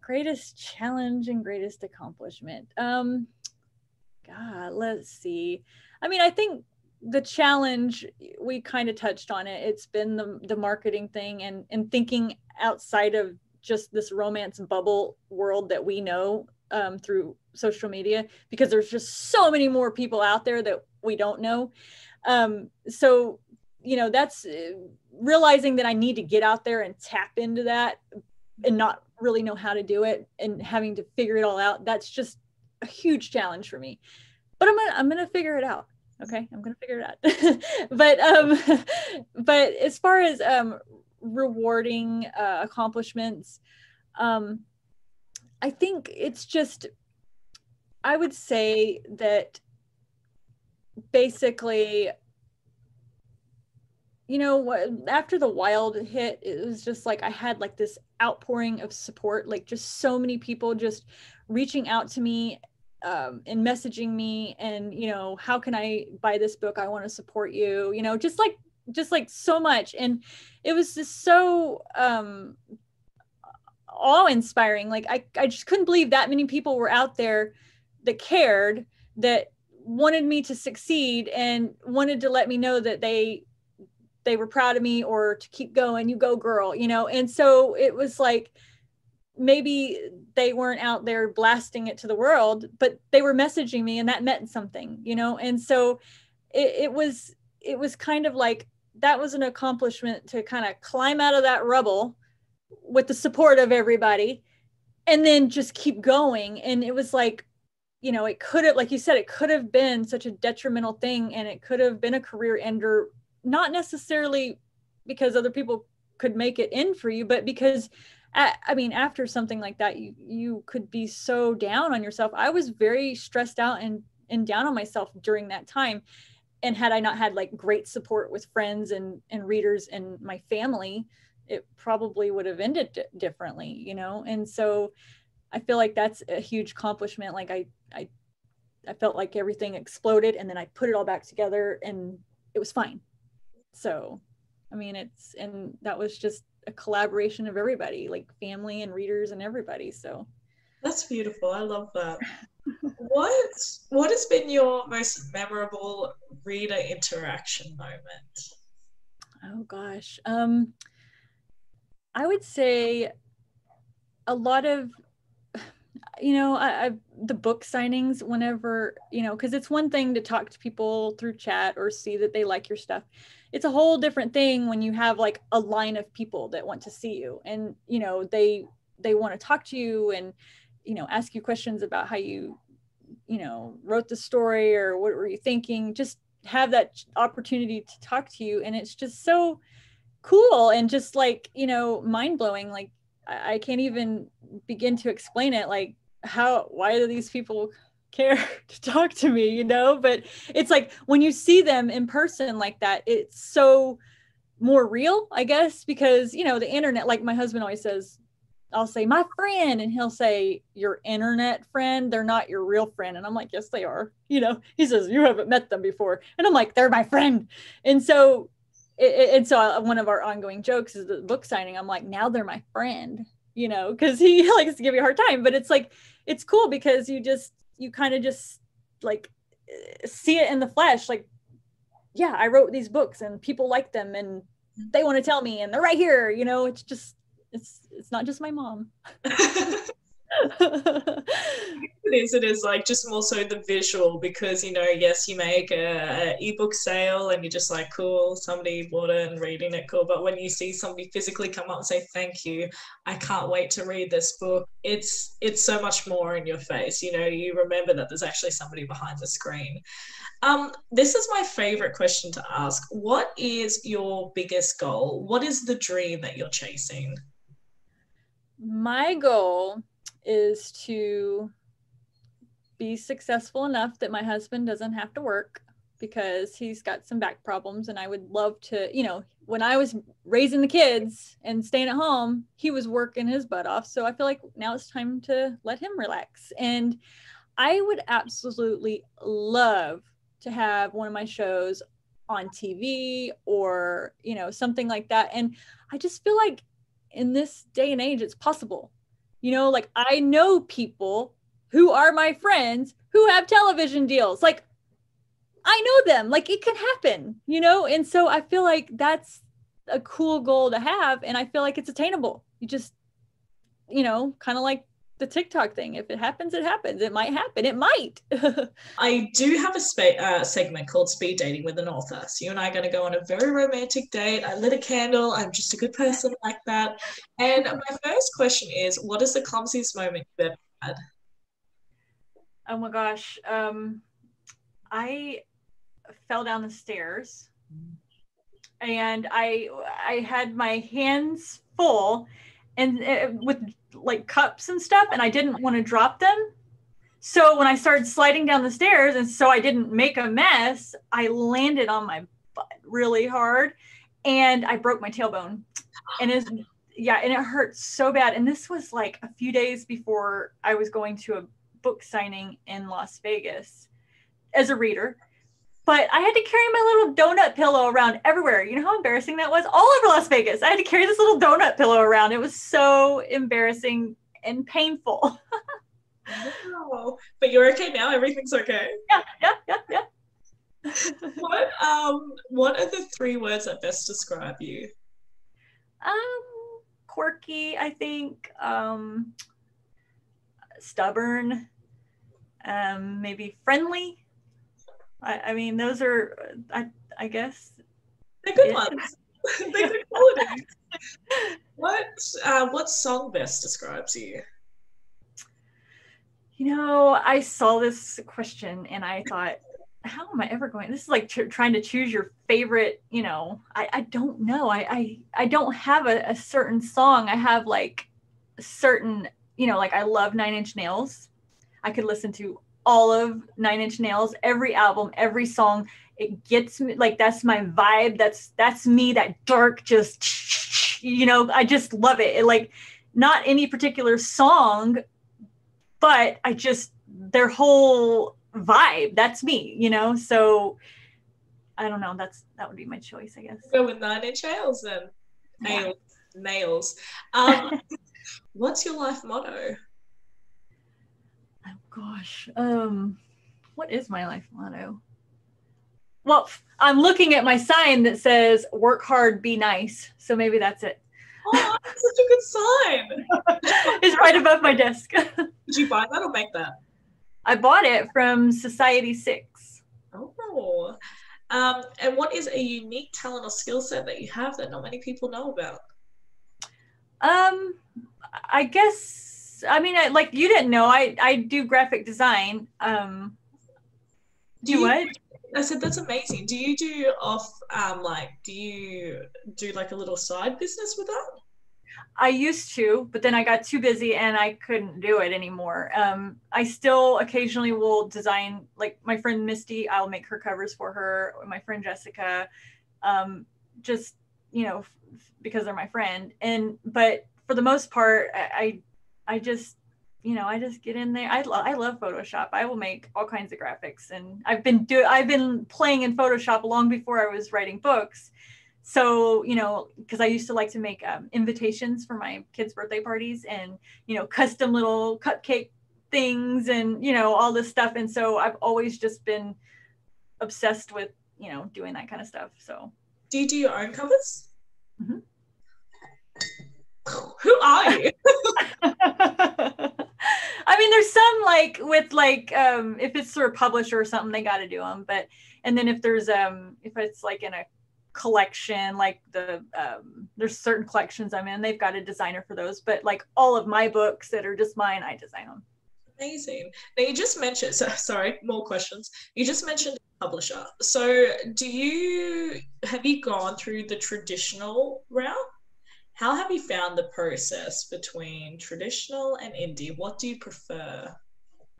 greatest challenge and greatest accomplishment. God, let's see. I mean, I think the challenge, we kind of touched on it. It's been the marketing thing, and thinking outside of just this romance bubble world that we know through social media, because there's just so many more people out there that we don't know. So, that's realizing that I need to get out there and tap into that, and not really know how to do it, and having to figure it all out. That's just a huge challenge for me, but I'm gonna figure it out. Okay, I'm gonna figure it out. but as far as rewarding accomplishments, I think it's just, I would say that basically, after the Wild hit, it was just like I had like this outpouring of support, like just so many people just reaching out to me and messaging me, and how can I buy this book? I want to support you, just like so much. And it was just so awe-inspiring. Like I just couldn't believe that many people were out there that cared, that wanted me to succeed, and wanted to let me know that they were proud of me, or to keep going, you go girl, And so it was like, maybe they weren't out there blasting it to the world, but they were messaging me, and that meant something, And so it was kind of like that was an accomplishment to kind of climb out of that rubble with the support of everybody and then just keep going. And it was like, you know, it could have, like you said, it could have been such a detrimental thing, and it could have been a career ender, not necessarily because other people could make it in for you, but because I mean, after something like that, you could be so down on yourself. I was very stressed out and down on myself during that time. And had I not had like great support with friends and readers and my family, it probably would have ended differently, you know? And so I feel like that's a huge accomplishment. Like I felt like everything exploded, and then I put it all back together and it was fine. So, I mean, and that was just a collaboration of everybody, like family and readers and everybody. So that's beautiful. I love that. What has been your most memorable reader interaction moment? Oh gosh. I would say a lot of, you know, the book signings whenever, you know, because it's one thing to talk to people through chat or see that they like your stuff. It's a whole different thing when you have like a line of people that want to see you, and, you know, they want to talk to you and, you know, ask you questions about how you know, wrote the story or what were you thinking, just have that opportunity to talk to you. And it's just so cool and just like, you know, mind blowing. Like I can't even begin to explain it. Like why do these people care to talk to me, you know? But it's like when you see them in person like that, it's so more real, I guess, because, you know, the internet, like my husband always says, I'll say my friend, and he'll say your internet friend. They're not your real friend. And I'm like, yes, they are. You know, he says, you haven't met them before. And I'm like, they're my friend. And so, one of our ongoing jokes is the book signing. I'm like, now they're my friend, you know, because he likes to give you a hard time, but it's like, it's cool because you kind of just like see it in the flesh. Like, yeah, I wrote these books and people like them and they want to tell me and they're right here, you know. It's just, it's not just my mom. It is like just more so the visual, because, you know, yes, you make a ebook sale and you're just like, cool, somebody bought it and reading it, cool. But when you see somebody physically come up and say, thank you, I can't wait to read this book, it's so much more in your face. You know, you remember that there's actually somebody behind the screen. This is my favorite question to ask. What is your biggest goal? What is the dream that you're chasing? My goal is to be successful enough that my husband doesn't have to work, because he's got some back problems, and I would love to, you know, when I was raising the kids and staying at home, he was working his butt off. So I feel like now it's time to let him relax. And I would absolutely love to have one of my shows on TV or, you know, something like that. And I just feel like in this day and age, it's possible. You know, like I know people who are my friends who have television deals. Like I know them, like it can happen, you know? And so I feel like that's a cool goal to have. And I feel like it's attainable. You just, you know, kind of like the TikTok thing. If it happens, it happens. It might happen. It might. I do have a segment called Speed Dating with an Author. So you and I are going to go on a very romantic date. I lit a candle. I'm just a good person like that. And my first question is, what is the clumsiest moment you've ever had? Oh my gosh. I fell down the stairs and I had my hands full and with like cups and stuff, and I didn't want to drop them. So when I started sliding down the stairs, and so I didn't make a mess, I landed on my butt really hard and I broke my tailbone. And and it hurt so bad. And this was like a few days before I was going to a book signing in Las Vegas as a reader. But I had to carry my little donut pillow around everywhere. You know how embarrassing that was? All over Las Vegas. I had to carry this little donut pillow around. It was so embarrassing and painful. Wow. But you're okay now? Everything's okay? Yeah. What are the 3 words that best describe you? Quirky, I think. Stubborn. Maybe friendly. I mean, those are, I guess, They're good ones. They're good quality. What song best describes you? I saw this question and I thought, how am I ever going? This is like trying to choose your favorite, I don't know. I don't have a certain song. I have like a certain, like I love 9 Inch Nails. I could listen to all of 9 Inch Nails, every album, every song. It gets me, like, that's my vibe. That's me, that dark, just, I just love it. It, like, not any particular song, but their whole vibe, that's me, so I don't know, that would be my choice, I guess. Go with 9 Inch Nails then. Nails. What's your life motto? Oh gosh, what is my life motto? Well, I'm looking at my sign that says work hard, be nice, so maybe that's it. Oh, that's such a good sign. It's right above my desk. Did you buy that or make that? I bought it from Society 6. Oh. And what is a unique talent or skill set that you have that not many people know about? I guess, like you didn't know, I do graphic design. Do what? I said, that's amazing. Do you do do you do like a little side business with that? I used to, but then I got too busy and I couldn't do it anymore. I still occasionally will design, like my friend Misty, I'll make her covers for her, or my friend Jessica, just, because they're my friend. But for the most part, I just get in there. I love Photoshop. I will make all kinds of graphics, and I've been playing in Photoshop long before I was writing books. So, because I used to like to make invitations for my kids' birthday parties and, custom little cupcake things and, all this stuff. And so I've always just been obsessed with, doing that kind of stuff. So. Do you do your own covers? Mm-hmm. Who are you? There's some like with if it's through a publisher or something, they got to do them. And then if it's like in a collection, like there's certain collections I'm in, they've got a designer for those. But like all of my books that are just mine, I design them. Amazing. Now you just mentioned, sorry, more questions. You just mentioned publisher. So have you gone through the traditional route? How have you found the process between traditional and indie? What do you prefer?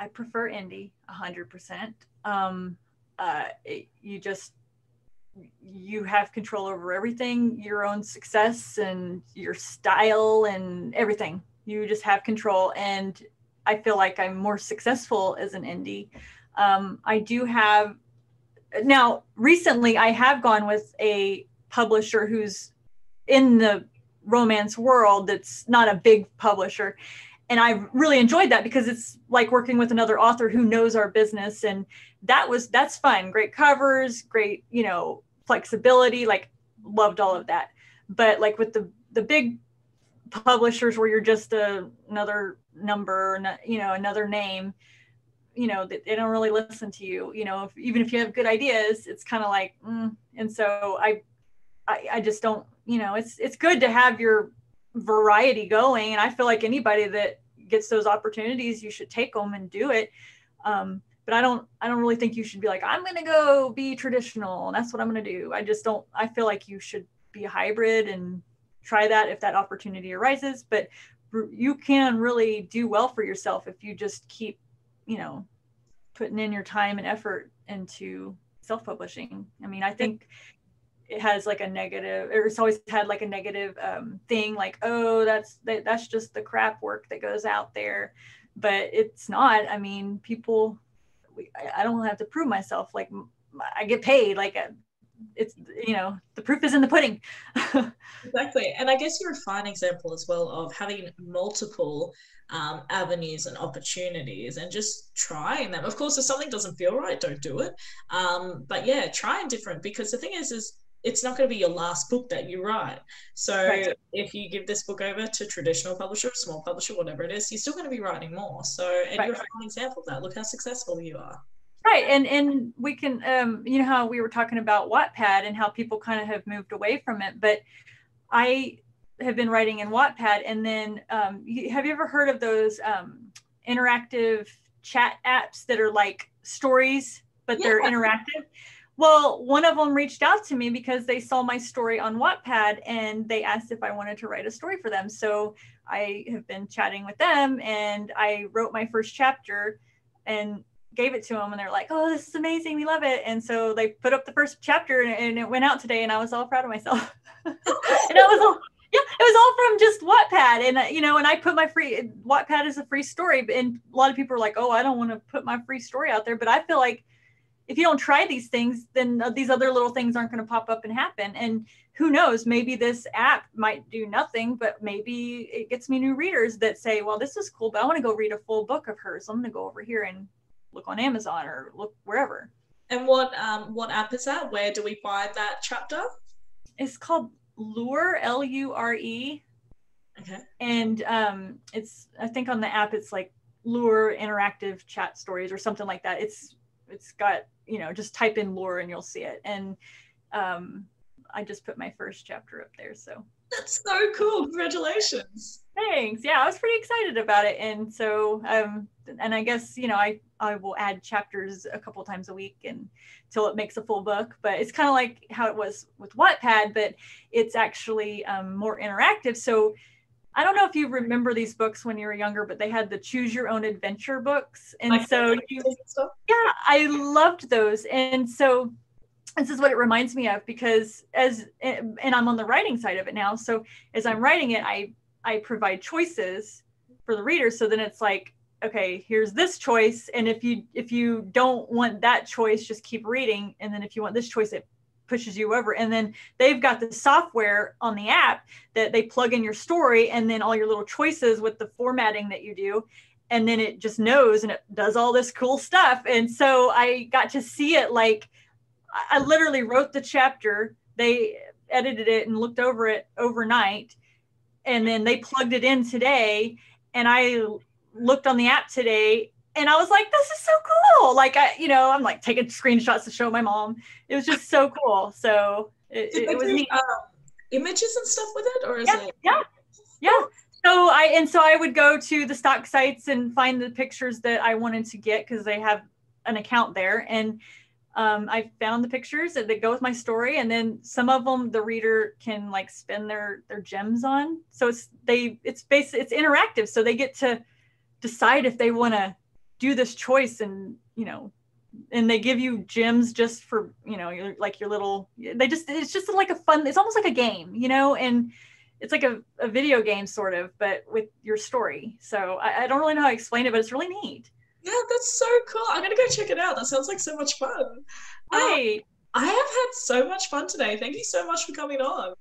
I prefer indie 100%. You have control over everything, your own success and your style and everything. You just have control. And I feel like I'm more successful as an indie. Now recently I have gone with a publisher who's in the romance world that's not a big publisher, and I've really enjoyed that because it's like working with another author who knows our business, and that's fun. Great covers, great flexibility, like loved all of that. But like with the big publishers where you're just another number, another name, they don't really listen to you, even if you have good ideas, it's kind of like and so I just don't, it's good to have your variety going. And I feel like anybody that gets those opportunities, you should take them and do it. But I don't really think you should be like, I'm going to go be traditional and that's what I'm going to do. I feel like you should be a hybrid and try that if that opportunity arises. But you can really do well for yourself if you just keep, putting in your time and effort into self-publishing. I think it has like a negative, or it's always had like a negative thing, like, oh, that's just the crap work that goes out there. But it's not. People, I don't have to prove myself. Like, I get paid. Like, it's, the proof is in the pudding. Exactly. And I guess you're a fine example as well of having multiple avenues and opportunities and just trying them. Of course, if something doesn't feel right, don't do it. But yeah, trying different, because the thing is it's not going to be your last book that you write. So right. If you give this book over to traditional publisher, small publisher, whatever it is, you're still going to be writing more. So, and right. You're a fine example of that. Look how successful you are. Right. And we can, you know, how we were talking about Wattpad and how people kind of have moved away from it, but I have been writing in Wattpad. And then have you ever heard of those interactive chat apps that are like stories, but they're interactive? Well, one of them reached out to me because they saw my story on Wattpad and they asked if I wanted to write a story for them. So I have been chatting with them and I wrote my first chapter and gave it to them, and they're like, oh, this is amazing, we love it. And so they put up the first chapter and it went out today, and I was all proud of myself. And it was all from just Wattpad. And you know, and I put my free, Wattpad is a free story, and a lot of people are like, oh, I don't want to put my free story out there. But I feel like if you don't try these things, then these other little things aren't going to pop up and happen. And who knows, maybe this app might do nothing, but maybe it gets me new readers that say, well, this is cool, but I want to go read a full book of hers. I'm going to go over here and look on Amazon or look wherever. And what app is that? Where do we find that chapter? It's called Lure, Lure. Okay. And it's, I think on the app it's like Lure Interactive Chat Stories or something like that. It's got, you know, just type in Lure and you'll see it. And I just put my first chapter up there. So that's so cool. Congratulations. Thanks. Yeah, I was pretty excited about it. And so, and I guess, you know, I will add chapters a couple times a week until it makes a full book. But it's kind of like how it was with Wattpad, but it's actually more interactive. So I don't know if you remember these books when you were younger, but they had the choose your own adventure books. And so, yeah, I loved those. And so this is what it reminds me of, because and I'm on the writing side of it now. So as I'm writing it, I provide choices for the reader. So then it's like, okay, here's this choice. And if you don't want that choice, just keep reading. And then if you want this choice, it pushes you over. And then they've got the software on the app that they plug in your story and then all your little choices with the formatting that you do. And then it just knows and it does all this cool stuff. And so I got to see it. Like, I literally wrote the chapter, they edited it and looked over it overnight. And then they plugged it in today. And I looked on the app today and I was like, this is so cool. Like, I'm like taking screenshots to show my mom. It was just so cool. So it was neat. Images and stuff with it, or is it? Yeah. So I would go to the stock sites and find the pictures that I wanted to get because they have an account there. And I found the pictures that go with my story, and then some of them the reader can like spend their gems on. So it's interactive, so they get to decide if they want to do this choice, and and they give you gems just for your little. It's just like a fun. It's almost like a game, and it's like a video game sort of, but with your story. So I don't really know how to explain it, but it's really neat. Yeah, that's so cool. I'm gonna go check it out. That sounds like so much fun. Right. I have had so much fun today. Thank you so much for coming on.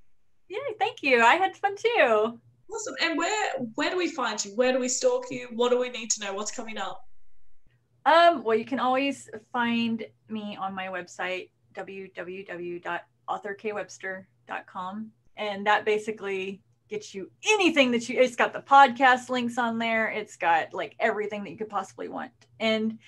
Yeah, thank you. I had fun too. Awesome. And where do we find you? Where do we stalk you? What do we need to know? What's coming up? Well, you can always find me on my website, www.authorkwebster.com. And that basically gets you anything it's got the podcast links on there. It's got like everything that you could possibly want. And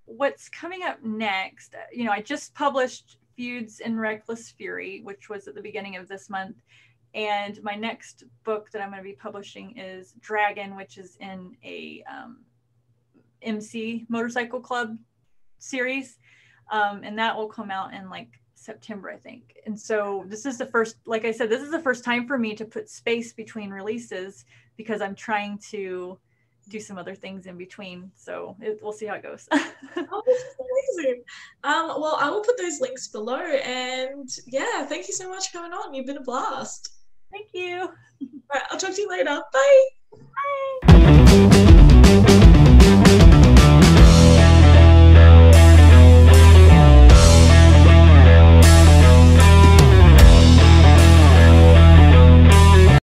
what's coming up next, I just published Feuds and Reckless Fury, which was at the beginning of this month. And my next book that I'm going to be publishing is Dragon, which is in a MC Motorcycle Club series. And that will come out in like September, I think. And so this is the first, like I said, this is the first time for me to put space between releases because I'm trying to do some other things in between. So we'll see how it goes. Oh, this is amazing. Well, I will put those links below. And yeah, thank you so much for coming on. You've been a blast. Thank you. All right, I'll talk to you later. Bye.